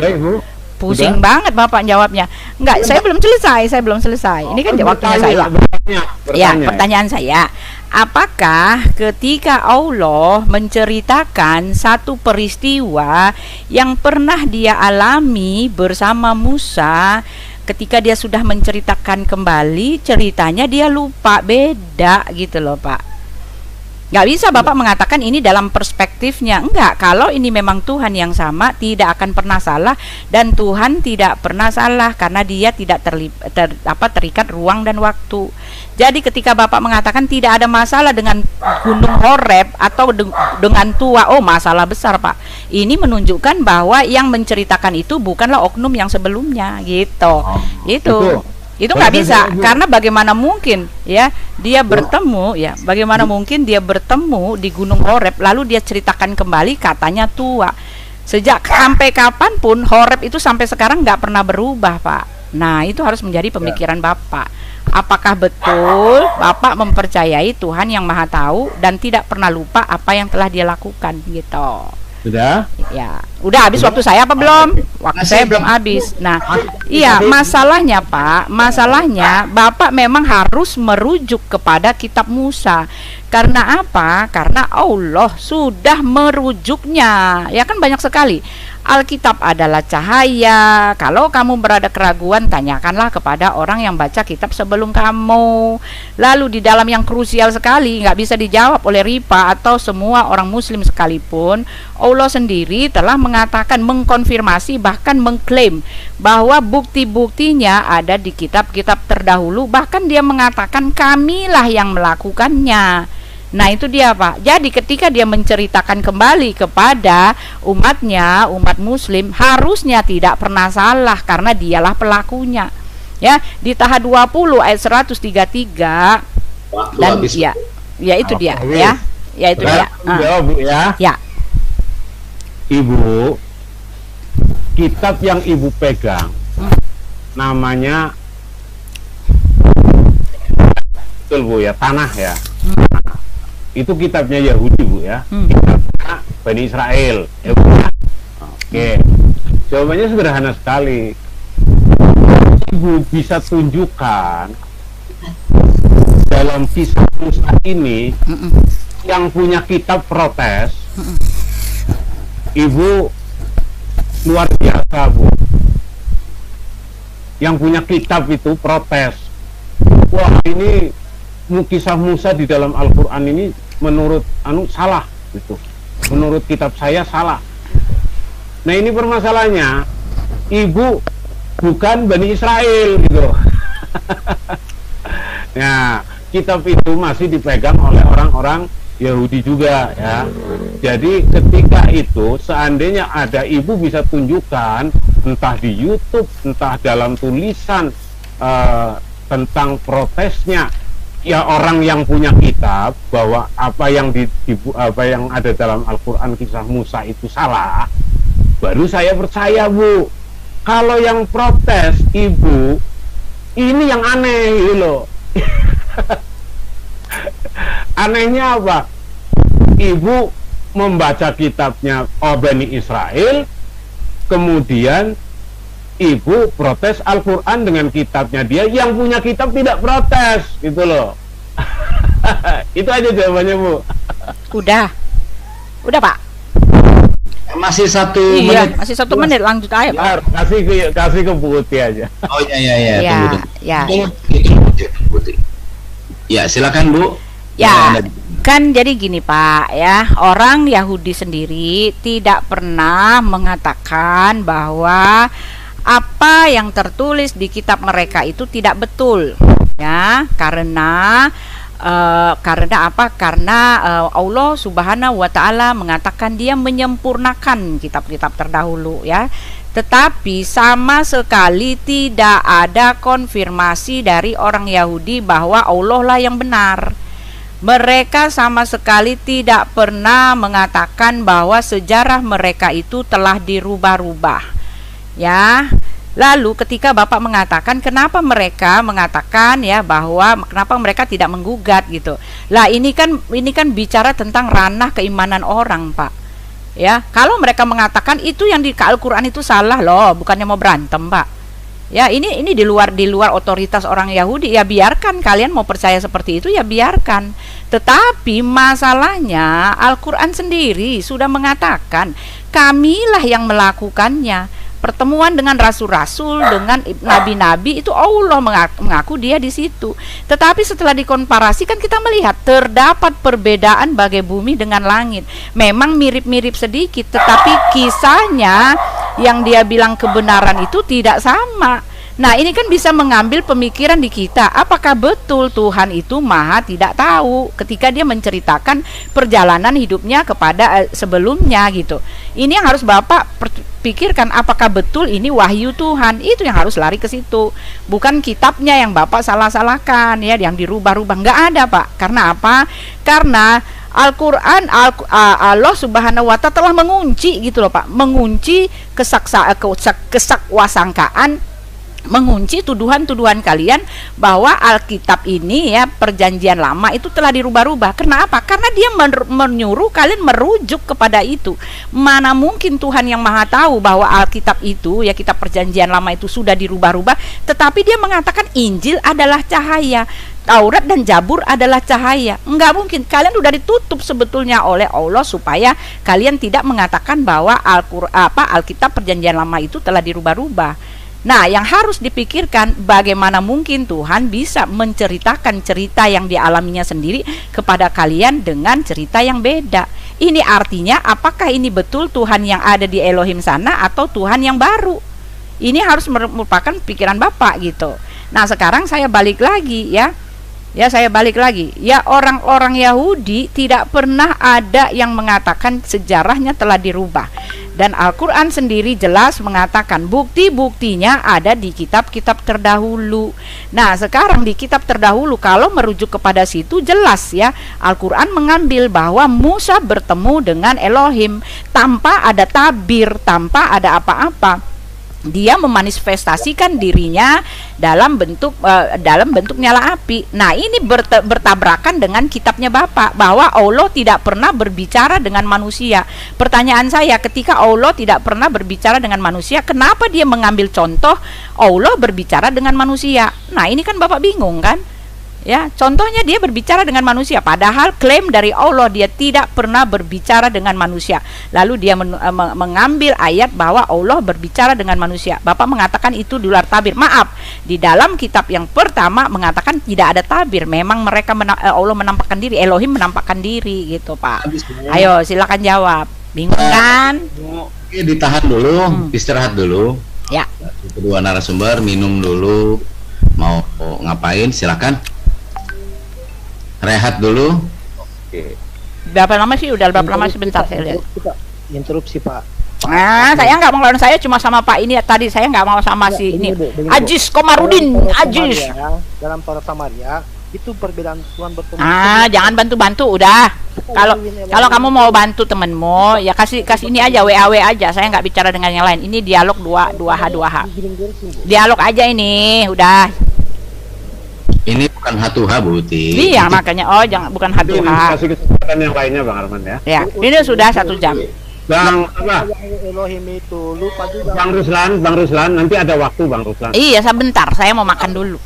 E: pusing banget Bapak jawabnya. Enggak, saya belum selesai. Ini kan waktunya saya. Ya, pertanyaan saya. Apakah ketika Allah menceritakan satu peristiwa yang pernah dia alami bersama Musa, ketika dia sudah menceritakan kembali ceritanya dia lupa, beda gitu loh, Pak? Nggak bisa Bapak mengatakan ini dalam perspektifnya. Enggak, kalau ini memang Tuhan yang sama, tidak akan pernah salah, dan Tuhan tidak pernah salah karena dia tidak terikat ruang dan waktu. Jadi ketika Bapak mengatakan tidak ada masalah dengan Gunung Horeb atau dengan tua, oh masalah besar, Pak. Ini menunjukkan bahwa yang menceritakan itu bukanlah oknum yang sebelumnya gitu. Itu nggak bisa, karena bagaimana mungkin ya dia bertemu di Gunung Horeb lalu dia ceritakan kembali katanya tua. Sejak sampai kapanpun Horeb itu sampai sekarang nggak pernah berubah, Pak. Nah, itu harus menjadi pemikiran Bapak. Apakah betul Bapak mempercayai Tuhan yang Maha Tahu dan tidak pernah lupa apa yang telah dia lakukan gitu?
B: Sudah?
E: Ya, udah habis waktu saya apa belum? Waktu saya belum habis. Nah, iya, masalahnya Pak, Bapak memang harus merujuk kepada kitab Musa. Karena apa? Karena Allah sudah merujuknya. Ya kan banyak sekali. Alkitab adalah cahaya. Kalau kamu berada keraguan, tanyakanlah kepada orang yang baca kitab sebelum kamu. Lalu di dalam yang krusial sekali, nggak bisa dijawab oleh Ripa atau semua orang muslim sekalipun, Allah sendiri telah mengatakan, mengkonfirmasi, bahkan mengklaim bahwa bukti-buktinya ada di kitab-kitab terdahulu. Bahkan dia mengatakan kamilah yang melakukannya. Nah itu dia, Pak. Jadi ketika dia menceritakan kembali kepada umatnya, umat muslim, harusnya tidak pernah salah karena dialah pelakunya. Ya, di Taha 20 ayat 133 dan ya itu dia ya. Ya itu dia.
B: Bu ya.
E: Ya.
B: Ibu, kitab yang Ibu pegang namanya betul Bu ya, Tanah ya. Itu kitabnya Yahudi Bu ya, kitabnya Bani Israel ya, Bu. Oke, jawabannya sederhana sekali. Ibu bisa tunjukkan dalam kisah Musa ini yang punya kitab protes. Ibu luar biasa Bu, yang punya kitab itu protes. Wah, ini kisah Musa di dalam Al-Quran ini menurut salah gitu. Menurut kitab saya salah. Nah ini permasalahannya, Ibu bukan Bani Israel gitu. Nah, kitab itu masih dipegang oleh orang-orang Yahudi juga ya. Jadi ketika itu seandainya ada, Ibu bisa tunjukkan entah di YouTube, entah dalam tulisan tentang protesnya ya orang yang punya kitab, bahwa apa yang ada dalam Al-Quran kisah Musa itu salah, baru saya percaya Bu. Kalau yang protes Ibu, ini yang aneh gitu loh. Anehnya apa? Ibu membaca kitabnya Bani Israel, kemudian Ibu protes Al-Quran dengan kitabnya dia, yang punya kitab tidak protes gitu loh. Itu aja jawabannya, Bu.
E: Udah Pak.
D: Masih 1
E: Iya,
D: menit.
E: masih 1 menit, lanjut aja Pak.
B: Ya, kasih ke Bu Uti aja.
D: Oh iya,
E: Ya,
D: tunggu.
E: ya.
D: Tunggu. Ya, silakan Bu.
E: Ya, kan jadi gini Pak ya, orang Yahudi sendiri tidak pernah mengatakan bahwa apa yang tertulis di kitab mereka itu tidak betul ya, karena apa? Karena Allah Subhanahu wa taala mengatakan Dia menyempurnakan kitab-kitab terdahulu ya. Tetapi sama sekali tidak ada konfirmasi dari orang Yahudi bahwa Allah lah yang benar. Mereka sama sekali tidak pernah mengatakan bahwa sejarah mereka itu telah dirubah-rubah. Ya. Lalu ketika Bapak mengatakan kenapa mereka mengatakan ya bahwa kenapa mereka tidak menggugat gitu. Lah ini kan bicara tentang ranah keimanan orang, Pak. Ya, kalau mereka mengatakan itu yang di Al-Qur'an itu salah loh, bukannya mau berantem, Pak. Ya, ini di luar otoritas orang Yahudi, ya biarkan kalian mau percaya seperti itu ya biarkan. Tetapi masalahnya Al-Qur'an sendiri sudah mengatakan kamilah yang melakukannya. Pertemuan dengan rasul-rasul, dengan nabi-nabi itu Allah mengaku Dia di situ. Tetapi setelah dikomparasikan kita melihat terdapat perbedaan bagai bumi dengan langit. Memang mirip-mirip sedikit, tetapi kisahnya yang Dia bilang kebenaran itu tidak sama. Nah, ini kan bisa mengambil pemikiran di kita, apakah betul Tuhan itu maha tidak tahu ketika Dia menceritakan perjalanan hidupnya kepada sebelumnya gitu. Ini yang harus Bapak pikirkan, apakah betul ini wahyu Tuhan. Itu yang harus lari ke situ, bukan kitabnya yang Bapak salah-salahkan ya, yang dirubah-rubah. Nggak ada Pak. Karena apa? Karena Al-Quran, Allah Subhanahu wa ta'ala telah mengunci gitu loh Pak, mengunci kesakwasangkaan, mengunci tuduhan-tuduhan kalian bahwa Alkitab ini ya, perjanjian lama itu telah dirubah-rubah. Kenapa? Karena Dia menyuruh kalian merujuk kepada itu. Mana mungkin Tuhan yang maha tahu bahwa Alkitab itu ya, kitab perjanjian lama itu sudah dirubah-rubah. Tetapi Dia mengatakan Injil adalah cahaya, Taurat dan Zabur adalah cahaya. Enggak mungkin, kalian sudah ditutup sebetulnya oleh Allah supaya kalian tidak mengatakan bahwa Alkitab perjanjian lama itu telah dirubah-rubah. Nah, yang harus dipikirkan, bagaimana mungkin Tuhan bisa menceritakan cerita yang dialaminya sendiri kepada kalian dengan cerita yang beda. Ini artinya apakah ini betul Tuhan yang ada di Elohim sana atau Tuhan yang baru? Ini harus merupakan pikiran Bapak gitu. Nah, sekarang saya balik lagi ya. Ya, orang-orang Yahudi tidak pernah ada yang mengatakan sejarahnya telah dirubah. Dan Al-Quran sendiri jelas mengatakan bukti-buktinya ada di kitab-kitab terdahulu. Nah, sekarang di kitab terdahulu kalau merujuk kepada situ jelas ya, Al-Quran mengambil bahwa Musa bertemu dengan Elohim tanpa ada tabir, tanpa ada apa-apa. Dia memanifestasikan dirinya dalam bentuk nyala api. Nah, ini bertabrakan dengan kitabnya Bapak bahwa Allah tidak pernah berbicara dengan manusia. Pertanyaan saya, ketika Allah tidak pernah berbicara dengan manusia, kenapa Dia mengambil contoh Allah berbicara dengan manusia? Nah, ini kan Bapak bingung kan? Ya, contohnya Dia berbicara dengan manusia, padahal klaim dari Allah Dia tidak pernah berbicara dengan manusia. Lalu Dia mengambil ayat bahwa Allah berbicara dengan manusia. Bapak mengatakan itu di luar tabir. Maaf, di dalam kitab yang pertama mengatakan tidak ada tabir. Memang mereka Allah menampakkan diri, Elohim menampakkan diri gitu Pak. Ayo silakan jawab. Bingung kan?
D: Oke, ditahan dulu, istirahat dulu.
E: Ya.
D: Kedua narasumber minum dulu. Mau ngapain? Silakan. Rehat dulu.
B: Oke.
E: Berapa lama sih? Udah berapa lama sebentar saya lihat.
F: Interupsi Pak.
E: Nah, saya nggak mau lawan saya cuma sama Pak ini tadi, saya nggak mau sama si ini. Ajis Komarudin, Ajis.
F: Dalam Torah Samaria itu perbedaan Tuhan bertemu.
E: Jangan bantu-bantu udah. Kalau kamu mau bantu temenmu, ya kasih ini aja, WA aja. Saya nggak bicara dengan yang lain. Ini dialog 2H. Dialog aja ini, udah.
D: Ini bukan H2H, Bu Uti.
E: Iya, makanya bukan H2H.
B: Kasih kesempatan yang lainnya Bang Arman ya.
E: Ya, ini sudah 1 jam.
B: Bang apa?
F: Elohim itu lupa juga.
B: Bang Ruslan, nanti ada waktu Bang Ruslan.
E: Iya, sebentar, saya mau makan dulu.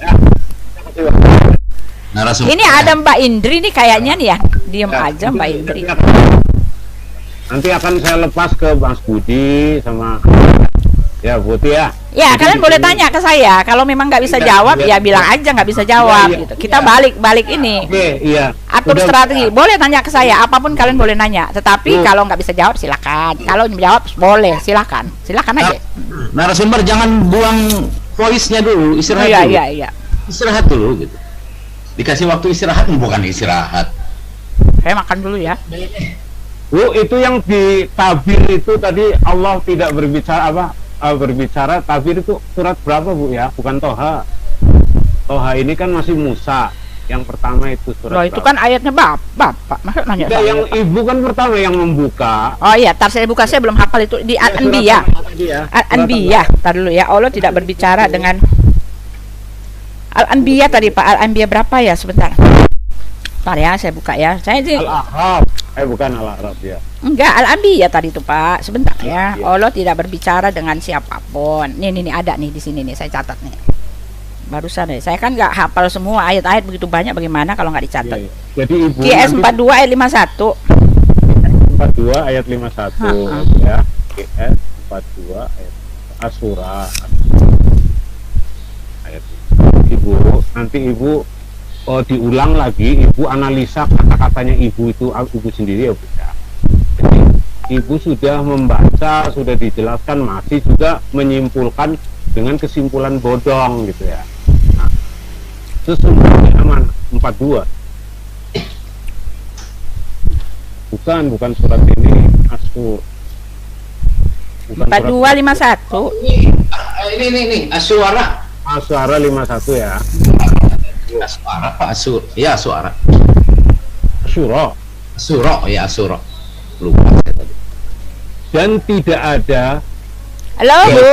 D: narasumber.
E: Ini ada Mbak Indri nih kayaknya nih ya. Diam aja Mbak Indri.
B: Nanti akan saya lepas ke Mas Budi sama ya Putih ya.
E: Ya,
B: Jadi
E: kalian
B: di
E: boleh
B: sini-
E: tanya ke saya. Kalau memang nggak bisa
B: Iya,
E: jawab,
B: iya.
E: ya bilang aja nggak bisa jawab.
B: Iya,
E: Gitu. Kita
B: iya.
E: balik ini.
B: Oke, iya.
E: Atur
B: Udah,
E: strategi. Boleh tanya ke saya. Apapun kalian boleh nanya. Tetapi kalau nggak bisa jawab, silakan. Kalau jawab, boleh. Silakan. Silakan aja.
D: Narasumber jangan buang voice-nya dulu, istirahat
E: Iya,
D: dulu.
E: iya, iya.
D: Istirahat dulu gitu. Dikasih waktu istirahat bukan istirahat.
E: Saya makan dulu ya.
B: Bu, itu yang di tabir itu tadi Allah tidak berbicara apa? Berbicara tabir itu surat berapa Bu ya? Bukan Toha. Toha ini kan masih Musa. Yang pertama itu surat
E: Loh, itu
B: berapa?
E: kan ayatnya Bapak. Masa nanya
B: Enggak,
E: saya?
B: yang ibu kan pertama yang membuka.
E: Oh iya, tar saya buka, saya belum hafal itu di
B: Ya, surat
E: Al-Anbiya.
B: apa tadi ya?
E: Al-Anbiya. Tar dulu ya. Allah tidak berbicara dengan Al-Anbiya tadi Pak. Al-Anbiya berapa ya? Sebentar. Ntar ya, saya buka ya. Saya ini
B: Al-A'raf. Bukan Al-A'raf ya.
E: enggak Al-Anbiya tadi tuh Pak. Sebentar ya.
B: Iya.
E: Allah tidak berbicara dengan siapapun. Nih ada nih di sini nih. Saya catat nih. Barusan nih. Saya kan nggak hafal semua ayat-ayat begitu banyak. Bagaimana kalau nggak dicatat?
B: Iya, iya. Jadi ibu
E: QS
B: nanti
E: 42 ayat 51.
B: 42 ayat 51 ya. QS 42 ayat Asyura. Ayat ibu nanti ibu diulang lagi, ibu analisa kata-katanya ibu itu ibu sendiri ya Bu ya. Jadi ibu sudah membaca, sudah dijelaskan, masih juga menyimpulkan dengan kesimpulan bodong gitu ya. Nah, sesungguhnya aman 42. Bukan surat ini Asyur. Bukan surat
E: 4251.
C: Ini Asyura.
B: Asyara 51 ya.
C: Asyura Pak Asyur. Ya Asyura.
B: Asyura.
C: Asyura ya Asyura. Lupa saya tadi.
B: Dan tidak ada
E: Halo Bu.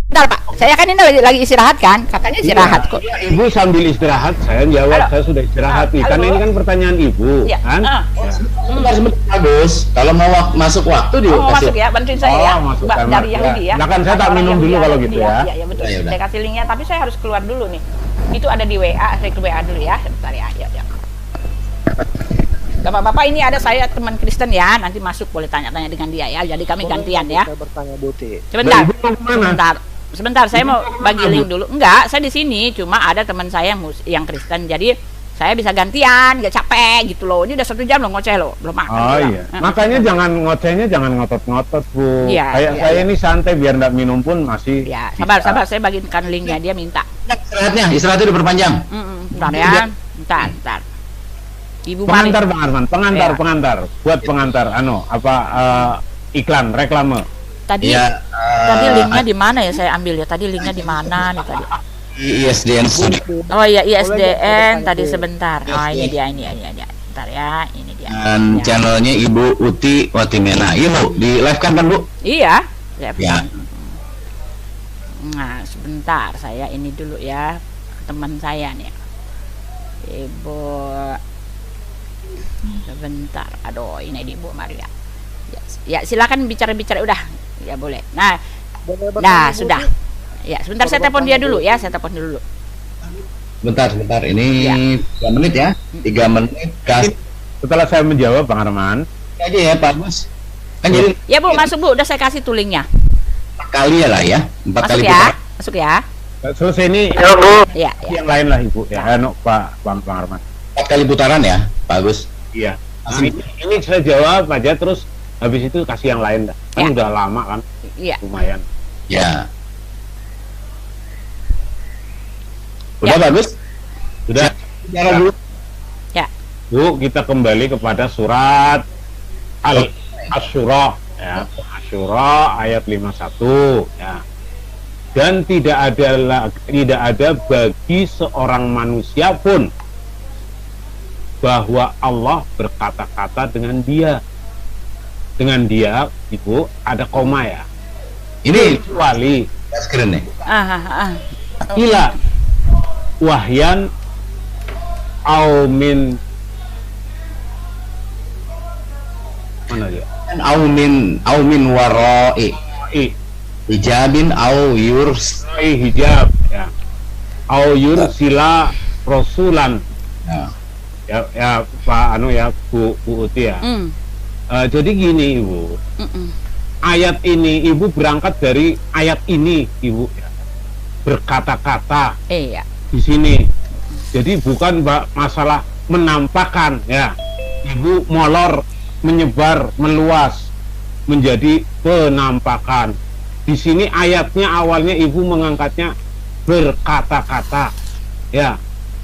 E: Bentar Pak. Saya kan ini lagi istirahat kan? Katanya istirahat kok.
B: Iya, ibu sambil istirahat, saya jawab,
E: Halo.
B: saya sudah istirahat nih.
E: Halo.
B: Karena ini kan pertanyaan ibu,
E: Iya.
B: kan?
C: Sebentar bagus. Kalau mau masuk waktu
E: Oh,
C: dikasih.
E: masuk ya, bantuin saya ya.
B: masuk
E: Mbak
B: kamar.
E: dari Yahudi ya.
B: Silakan, saya tak
E: Orang
B: minum
E: Yahudi
B: dulu kalau gitu ya.
E: Iya, betul.
C: Ya udah.
E: Saya kasih linknya, tapi saya harus keluar dulu nih. Itu ada di WA, saya ke WA dulu ya. Sebentar ya, ya. Bapak-bapak, ini ada saya teman Kristen ya, nanti masuk boleh tanya-tanya dengan dia ya. Jadi kami gantian ya.
F: Saya bertanya Buti.
E: Sebentar.
B: Nah, ibu mau kemana?
E: Sebentar, saya mau bagi link dulu. Enggak, saya di sini cuma ada teman saya yang Kristen. Jadi saya bisa gantian, gak capek gitu loh. Ini udah 1 jam loh ngoceh loh, belum makan.
B: Oh
E: juga.
B: iya, makanya jangan ngocehnya jangan ngotot-ngotot Bu.
E: Iya,
B: Kayak
E: iya,
B: saya
E: iya.
B: ini santai biar nggak minum pun masih.
E: Ya,
B: bisa.
E: sabar, saya bagikan linknya, dia minta.
D: Istirahatnya diperpanjang.
E: Bentar ya, bentar. Ibu Mari.
B: Pengantar Bang Arman,
E: Iya.
B: pengantar. Buat pengantar, iklan, reklame.
E: Tadi
D: Ya,
E: tadi linknya di mana ya saya ambil ya? Tadi linknya di mana nih tadi?
D: ISDN Studio.
E: Oh iya
F: Boleh
E: ISDN
F: nggak?
E: tadi sebentar. Oh ini
D: Iya.
E: dia. Bentar ya, ini dia.
D: Dan
E: Ya.
D: channelnya Ibu Uti Watimena. Iya Bu, di live kan Bu?
E: Iya.
D: Ya.
E: Nah, sebentar saya ini dulu ya teman saya nih. Ibu sebentar. Aduh, ini di Ibu Maria. Ya, silakan bicara-bicara udah. Ya boleh. Nah,
F: Boleh bertanya,
E: nah
F: Buti?
E: sudah. Ya, sebentar saya telepon dia dulu ya, saya telepon dulu.
C: Bentar. Ini
E: Ya.
C: 3 menit ya. 3 menit. Kasih
B: Setelah saya menjawab Bang Arman,
C: aja ya Pak Bos. Kan jadi
E: Ya Bu, masuk Bu, udah saya kasih tuh linknya.
C: 4 kali ya lah ya. 4
E: Masuk
C: kali
E: ya.
C: putaran.
E: Masuk ya.
B: selesai ini
E: Iya, ya.
B: yang lain lah Ibu ya. Bang Arman.
C: 4 kali putaran ya, Pak Agus.
B: Iya. Nah, ini saya jawab aja terus habis itu kasih yang lain dah. Kan
E: Ya.
B: udah lama kan,
E: Iya.
B: lumayan.
C: Ya. Udah bagus?
B: Sudah.
C: Bicara dulu.
E: Ya.
B: Bu, kita kembali kepada surat Al-Asyura ya. Asyura ayat 51 ya. Dan tidak ada bagi seorang manusia pun bahwa Allah berkata-kata dengan dia. Dengan dia, Ibu, ada koma ya.
C: Ini
B: Kecuali
C: screen nih.
B: ila wahyan au min mana dia?
C: Aumin waroi hijabin au yurs
B: Hijab ya. Au yursila rasulan Ya Pak Bu Uti ya. Jadi gini Ibu, ayat ini Ibu berangkat dari ayat ini Ibu ya. Berkata-kata di sini. Jadi bukan masalah menampakkan ya. Ibu molor, menyebar, meluas menjadi penampakan. Di sini ayatnya awalnya Ibu mengangkatnya berkata-kata ya,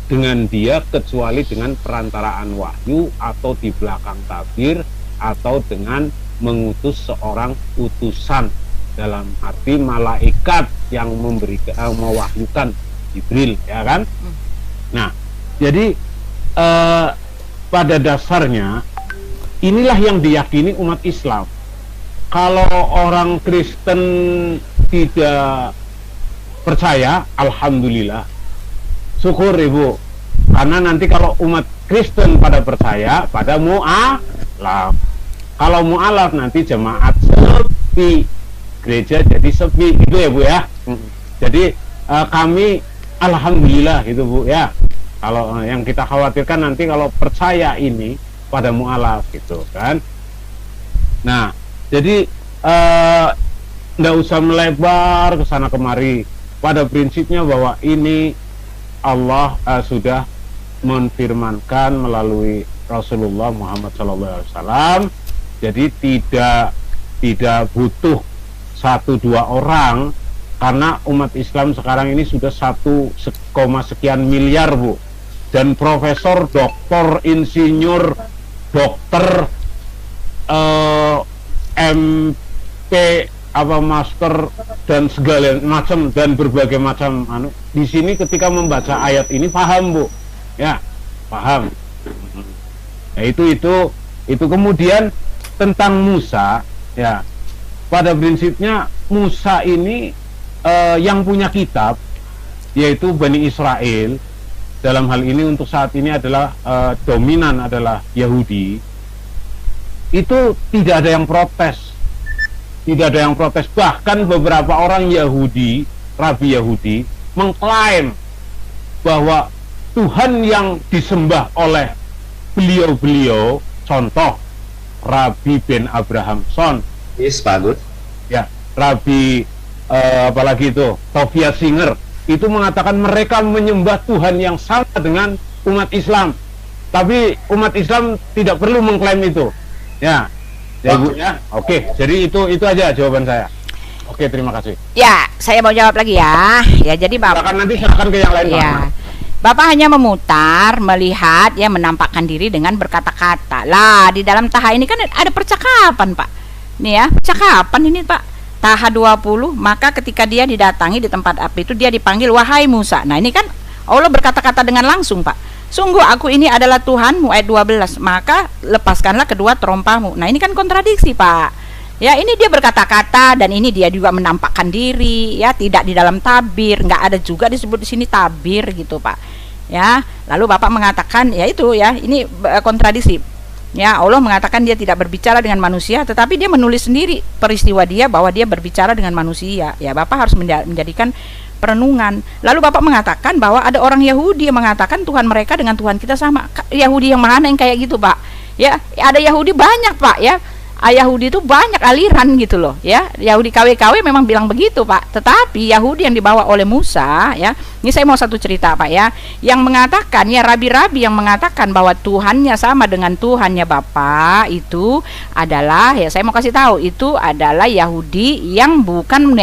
B: dengan dia kecuali dengan perantaraan wahyu atau di belakang tabir atau dengan mengutus seorang utusan, dalam arti malaikat yang mewahyukan Jibril ya kan. Nah jadi pada dasarnya inilah yang diyakini umat Islam. Kalau orang Kristen tidak percaya, alhamdulillah, syukur Ibu, karena nanti kalau umat Kristen pada percaya pada mu'alaf, kalau mu'alaf nanti jemaat sepi, gereja jadi sepi, gitu ya Bu ya. Jadi kami alhamdulillah gitu Bu ya. Kalau yang kita khawatirkan nanti kalau percaya ini pada mu'alaf gitu kan. Nah jadi nggak usah melebar ke sana kemari. Pada prinsipnya bahwa ini Allah sudah menfirmankan melalui Rasulullah Muhammad SAW. Jadi tidak butuh 1-2 orang, karena umat Islam sekarang ini sudah 1, sekian miliar Bu. Dan profesor, doktor, insinyur, dokter, MP, master dan segala macam dan berbagai macam di sini ketika membaca ayat ini paham Bu ya, paham ya. Itu kemudian tentang Musa ya, pada prinsipnya Musa ini yang punya kitab yaitu Bani Israel, dalam hal ini untuk saat ini adalah dominan adalah Yahudi, itu tidak ada yang protes. Tidak ada yang protes. Bahkan beberapa orang Yahudi, Rabi Yahudi, mengklaim bahwa Tuhan yang disembah oleh beliau-beliau, contoh Rabi Ben Abrahamson,
C: bagus
B: ya, Rabi apalagi itu Tovia Singer, itu mengatakan mereka menyembah Tuhan yang sama dengan umat Islam, tapi umat Islam tidak perlu mengklaim itu ya. Ya Bu ya. Oke, jadi itu aja jawaban saya. Oke, terima kasih.
E: Ya, saya mau jawab lagi ya. Ya, jadi Bapak
B: silakan ke yang lain.
E: Ya. Bapak hanya memutar, melihat, ya, menampakkan diri dengan berkata-kata. Lah, di dalam taha ini kan ada percakapan, Pak. Nih ya, percakapan ini, Pak. Taha 20, maka ketika dia didatangi di tempat api itu dia dipanggil wahai Musa. Nah, ini kan Allah berkata-kata dengan langsung, Pak. Sungguh aku ini adalah Tuhanmu, ayat 12. Maka lepaskanlah kedua terompamu. Nah, ini kan kontradiksi, Pak. Ya, ini dia berkata-kata dan ini dia juga menampakkan diri, ya, tidak di dalam tabir, nggak ada juga disebut di sini tabir gitu, Pak. Ya, lalu Bapak mengatakan ya itu ya, ini kontradiksi. Ya, Allah mengatakan dia tidak berbicara dengan manusia, tetapi dia menulis sendiri peristiwa dia bahwa dia berbicara dengan manusia. Ya, Bapak harus menjadikan perenungan. Lalu Bapak mengatakan bahwa ada orang Yahudi yang mengatakan Tuhan mereka dengan Tuhan kita sama. Yahudi yang mana yang kayak gitu, Pak? Ya, ada Yahudi banyak, Pak, ya. Yahudi itu banyak aliran gitu loh, ya. Yahudi KW-KW memang bilang begitu, Pak. Tetapi Yahudi yang dibawa oleh Musa, ya. Ini saya mau satu cerita, Pak, ya. Yang mengatakan, ya, rabi-rabi yang mengatakan bahwa Tuhannya sama dengan Tuhannya Bapak itu adalah, ya, saya mau kasih tahu, itu adalah Yahudi yang bukan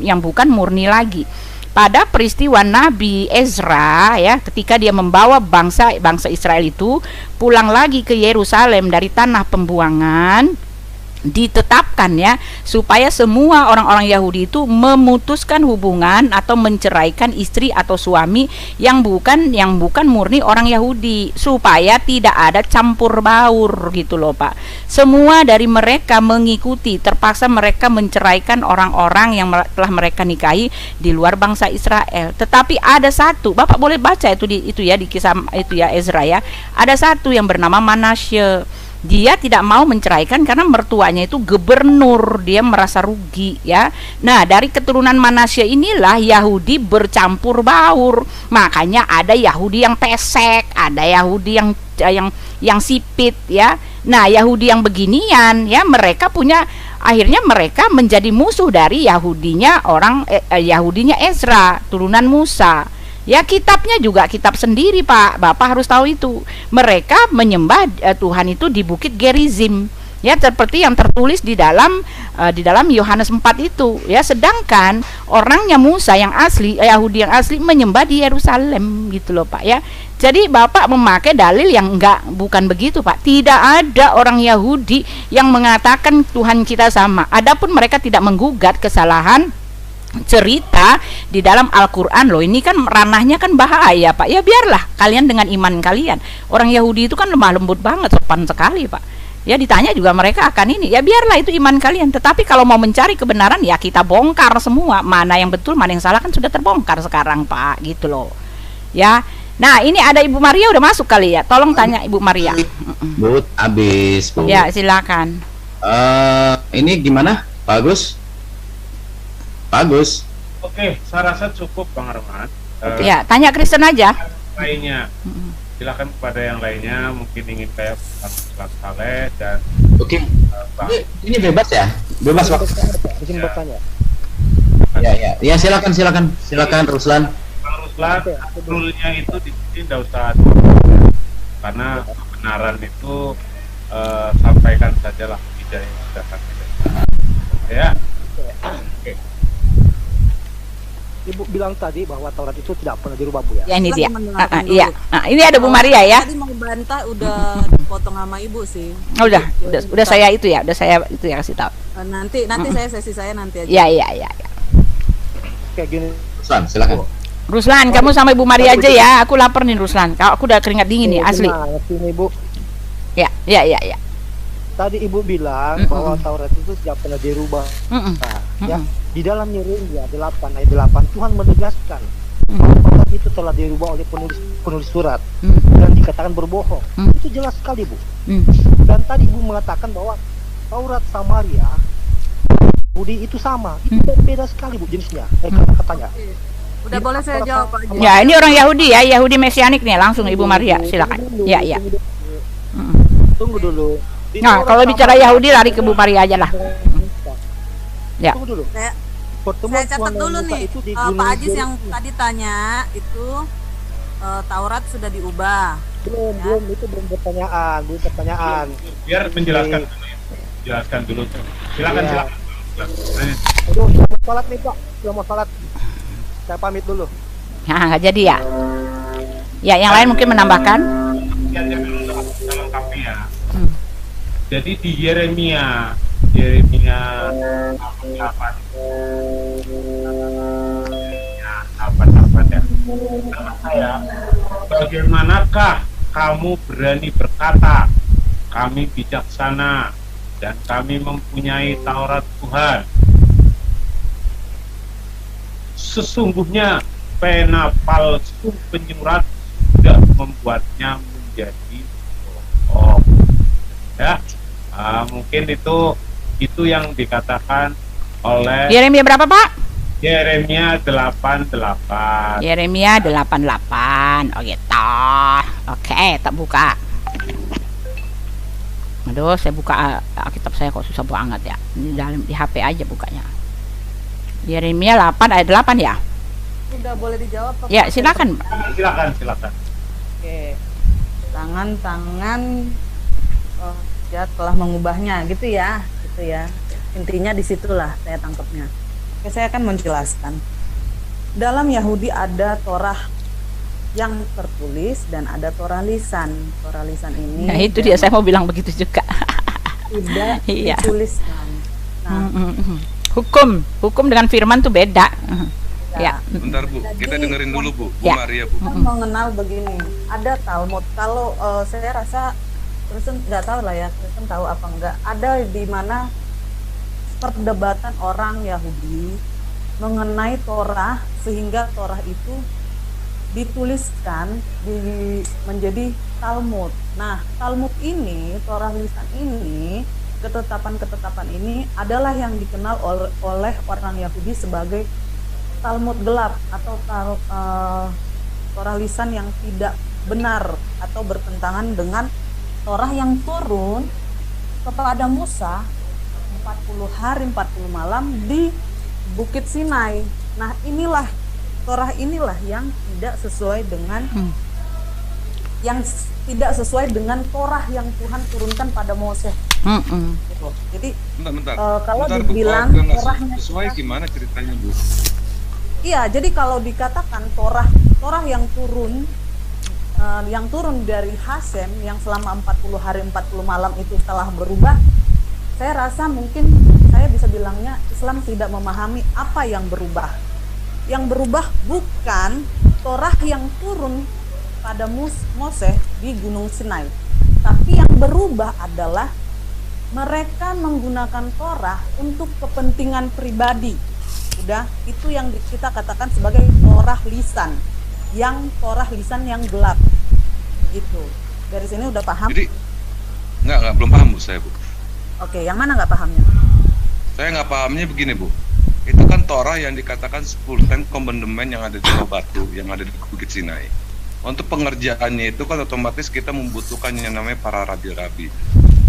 E: yang bukan murni lagi. Pada peristiwa Nabi Ezra, ya, ketika dia membawa bangsa Israel itu pulang lagi ke Yerusalem dari tanah pembuangan, ditetapkan ya supaya semua orang-orang Yahudi itu memutuskan hubungan atau menceraikan istri atau suami yang bukan murni orang Yahudi, supaya tidak ada campur baur gitu loh, Pak. Semua dari mereka mengikuti, terpaksa mereka menceraikan orang-orang yang telah mereka nikahi di luar bangsa Israel. Tetapi ada satu, Bapak boleh baca itu ya di kisah itu ya Ezra ya. Ada satu yang bernama Manasye. Dia tidak mau menceraikan karena mertuanya itu gubernur, dia merasa rugi ya. Nah, dari keturunan Manasye inilah Yahudi bercampur baur. Makanya ada Yahudi yang pesek, ada Yahudi yang sipit ya. Nah, Yahudi yang beginian ya, akhirnya mereka menjadi musuh dari Yahudinya Ezra, turunan Musa. Ya, kitabnya juga kitab sendiri, Pak. Bapak harus tahu itu. Mereka menyembah Tuhan itu di Bukit Gerizim. Ya, seperti yang tertulis di dalam Yohanes 4 itu ya. Sedangkan orangnya Musa yang asli, Yahudi yang asli menyembah di Yerusalem gitu loh, Pak ya. Jadi Bapak memakai dalil yang bukan begitu, Pak. Tidak ada orang Yahudi yang mengatakan Tuhan kita sama. Adapun mereka tidak menggugat kesalahan cerita di dalam Al-Quran loh. Ini kan ranahnya kan bahaya, Pak. Ya biarlah kalian dengan iman kalian. Orang Yahudi itu kan lemah lembut banget, sopan sekali, Pak. Ya ditanya juga mereka akan ini. Ya biarlah itu iman kalian. Tetapi kalau mau mencari kebenaran ya kita bongkar semua. Mana yang betul, mana yang salah kan sudah terbongkar sekarang, Pak. Gitu loh. Ya. Nah, ini ada Ibu Maria udah masuk kali ya. Tolong tanya Ibu Maria.
D: Bu, habis, Bu.
E: Ya, silakan.
D: Ini gimana, Pak Agus? Pak Agus.
B: Oke, saya rasa cukup Bang Arman.
E: Ya, tanya Kristen aja.
B: Lainnya, silakan kepada yang lainnya mungkin ingin kayak Bang Saleh dan
D: Oke.
B: Bang.
D: Ini bebas ya? Bebas waktu.
F: Izin
B: Ya.
F: bertanya.
D: Ya, silakan Ruslan.
B: Bang Ruslan, rule-nya itu di sini tidak usah karena kebenaran itu sampaikan sajalah tidak yang sudah kami dengar. Ya. Oke.
F: Ibu bilang tadi bahwa Taurat itu tidak pernah dirubah, Bu ya.
E: Ya ini dia.
G: Mendengarkan
E: Iya.
G: dulu.
E: Nah, ini ada Bu Maria ya.
G: Tadi mau bantah udah dipotong sama Ibu sih.
E: Oh, udah saya itu ya kasih tahu.
G: Nanti sesi saya nanti aja.
E: Ya.
F: Kayak gini.
D: Ruslan, silakan.
E: Ruslan, kamu sama Ibu Maria aja ya. Aku lapar nih Ruslan. Aku udah keringat dingin nih asli.
F: Nah, sini, Bu.
E: Ya.
F: Tadi Ibu bilang bahwa Taurat itu tidak pernah dirubah. Ya, di dalam Yeremia 8 ayat 8 Tuhan menegaskan Taurat itu telah dirubah oleh penulis surat dan dikatakan berbohong. Itu jelas sekali, Bu. Dan tadi Ibu mengatakan bahwa Taurat Samaria Budi itu sama. Itu beda sekali, Bu, jenisnya. Kata-katanya.
G: Udah boleh saya jawab, Pak?
E: Ya, ini orang Yahudi ya, Yahudi Mesianik nih. Langsung Ibu Maria, silakan. Ya.
F: Tunggu dulu. Di
E: Nah,
F: Taurat
E: kalau bicara
F: Samaria,
E: Yahudi lari ke Bu Maria aja lah. Ya.
F: Tunggu dulu.
G: Saya
F: Pertemuan
G: catat
F: Tuhan dan
G: dulu
F: Musa
G: nih,
F: itu di
G: Pak
F: Gunung
G: Ajis
F: Jeriko.
G: yang tadi tanya itu Taurat sudah diubah.
F: Belum itu belum pertanyaan.
B: Biar menjelaskan dulu. Jelaskan dulu. Silakan.
F: Aduh, mau sholat nih, Pak. Sudah mau sholat. Saya pamit dulu.
E: Nah, nggak jadi ya. Ya, yang lain mungkin menambahkan.
B: Lihatnya dulu lengkapnya ya. Jadi di Yeremia 8 ya. Nama saya, bagaimanakah kamu berani berkata kami bijaksana dan kami mempunyai Taurat Tuhan? Sesungguhnya pena palsu penyurat sudah membuatnya menjadi bohong. Ya, mungkin itu yang dikatakan oleh
E: Yeremia berapa, Pak?
B: Yeremia 8:8.
E: Yeremia 8:8. Oh gitu. Oke, tak buka. Aduh, saya buka Alkitab saya kok susah banget ya. Ini di HP aja bukanya. Yeremia 8 ayat 8 ya.
G: Udah boleh dijawab, Pak?
E: Ya, silakan.
B: Silakan.
G: Oke. Tangan dia telah mengubahnya gitu ya. Intinya disitulah saya tangkapnya. Oke, saya akan menjelaskan. Dalam Yahudi ada Torah yang tertulis dan ada Torah lisan. Torah lisan ini
E: Nah, itu dia saya mau bilang begitu juga.
G: tidak
E: Iya.
G: dituliskan. Nah,
E: Hukum dengan firman tuh beda. Ya.
H: Bentar Bu, kita
G: Jadi,
H: dengerin dulu Bu, Bu
E: Ya.
H: Maria Bu.
G: kita mengenal begini, ada Talmud. Kalau saya rasa Kristen nggak tahu lah ya, Kristen tahu apa enggak. Ada di mana perdebatan orang Yahudi mengenai Torah sehingga Torah itu dituliskan menjadi Talmud. Nah, Talmud ini, Torah lisan ini, ketetapan-ketetapan ini adalah yang dikenal oleh orang Yahudi sebagai Talmud gelap atau Torah lisan yang tidak benar atau bertentangan dengan Torah yang turun kepada Musa 40 hari 40 malam di Bukit Sinai. Nah, inilah Torah inilah yang tidak sesuai dengan tidak sesuai dengan Torah yang Tuhan turunkan pada Moses. Gitu. Jadi kalau dibilang Torahnya
H: sesuai gimana ceritanya, Bu?
G: Iya, jadi kalau dikatakan Torah yang turun dari Hasem yang selama 40 hari 40 malam itu telah berubah, saya rasa mungkin saya bisa bilangnya Islam tidak memahami apa yang berubah. Yang berubah bukan Torah yang turun pada Moses di Gunung Sinai, tapi yang berubah adalah mereka menggunakan Torah untuk kepentingan pribadi. Udah, itu yang kita katakan sebagai Torah lisan, Torah lisan yang gelap. Gitu. Dari sini udah paham?
H: Jadi nggak belum paham, Bu, saya, Bu.
G: Oke, yang mana nggak pahamnya?
H: Saya nggak pahamnya begini, Bu. Itu kan Torah yang dikatakan 10 Ten Commandment yang ada di Bawah Batu, yang ada di Bukit Sinai. Untuk pengerjaannya itu kan otomatis kita membutuhkan yang namanya para rabi-rabi.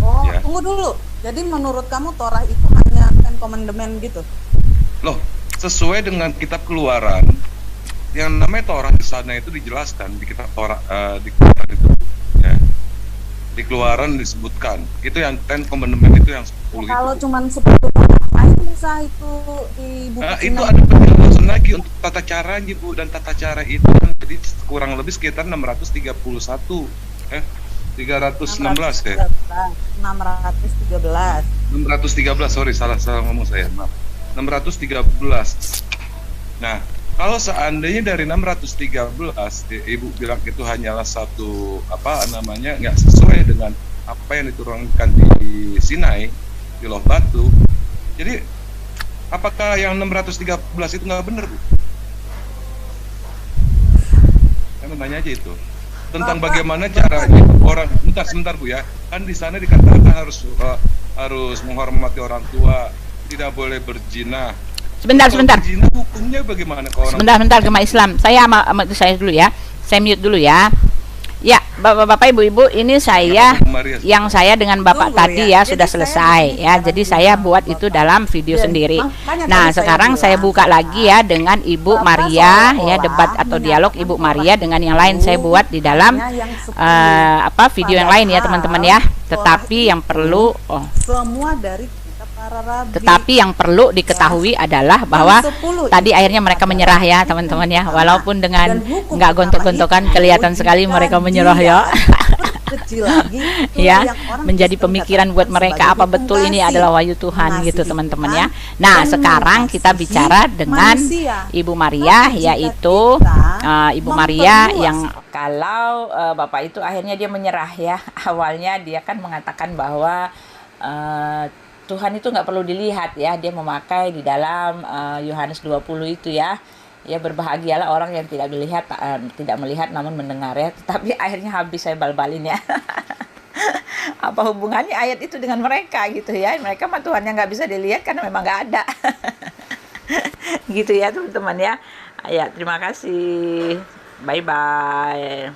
G: Oh,
H: ya.
G: Tunggu dulu. Jadi menurut kamu Torah itu hanya Ten Commandment gitu?
H: Loh, sesuai dengan kitab Keluaran, yang namanya Torah di sana itu dijelaskan di kitab Torah, di Keluaran itu, ya. Di Keluaran disebutkan. Itu yang Ten Commandment itu yang 10
G: Kalau
H: itu.
G: cuman 10 ngapain Musa itu di Bukit
H: Itu
G: Sinai?
H: ada penjelasan lagi untuk tata caranya, Bu, dan tata cara itu kan jadi kurang lebih sekitar 631 316 ya.
G: 613.
H: 613, sorry, salah ngomong saya, maaf. 613. Nah, kalau seandainya dari 613 Ibu bilang itu hanyalah satu nggak sesuai dengan apa yang diturunkan di Sinai, di Loh Batu. Jadi apakah yang 613 itu nggak benar, Bu? Saya nanya aja itu. Tentang bagaimana caranya orang, sebentar Bu ya. Kan di sana dikatakan harus menghormati orang tua, tidak boleh berzina.
E: Sebentar.
H: Berzina hukumnya bagaimana kalau orang?
E: Sebentar, Gema Islam. Saya sama itu saya dulu ya. Saya mute dulu ya. Ya, Bapak-bapak, Ibu-ibu, ini saya yang saya dengan Bapak tadi ya sudah selesai ya. Jadi saya buat itu dalam video sendiri. Nah, sekarang saya buka lagi ya dengan Ibu Maria ya, debat atau dialog Ibu Maria dengan yang lain saya buat di dalam video yang lain ya, teman-teman ya. Tetapi yang perlu
G: semua dari para rabi.
E: Tetapi yang perlu diketahui adalah bahwa tadi akhirnya mereka menyerah ya, teman-teman ya. Walaupun dengan nggak gontok-gontokan kelihatan sekali mereka menyerah ya. Ya, menjadi pemikiran buat mereka apa betul ini adalah wahyu Tuhan gitu, teman-teman ya. Nah, sekarang kita bicara dengan Ibu Maria, yaitu Ibu Maria yang
A: kalau Bapak itu akhirnya dia menyerah ya. Awalnya dia kan mengatakan bahwa Tuhan itu nggak perlu dilihat ya, dia memakai di dalam Yohanes 20 itu ya. Ya, berbahagialah orang yang tidak melihat namun mendengar ya. Tetapi akhirnya habis saya bal-balin ya. Apa hubungannya ayat itu dengan mereka gitu ya? Mereka mah Tuhan yang nggak bisa dilihat karena memang nggak ada. Gitu ya teman-teman ya. Ya, terima kasih. Bye-bye.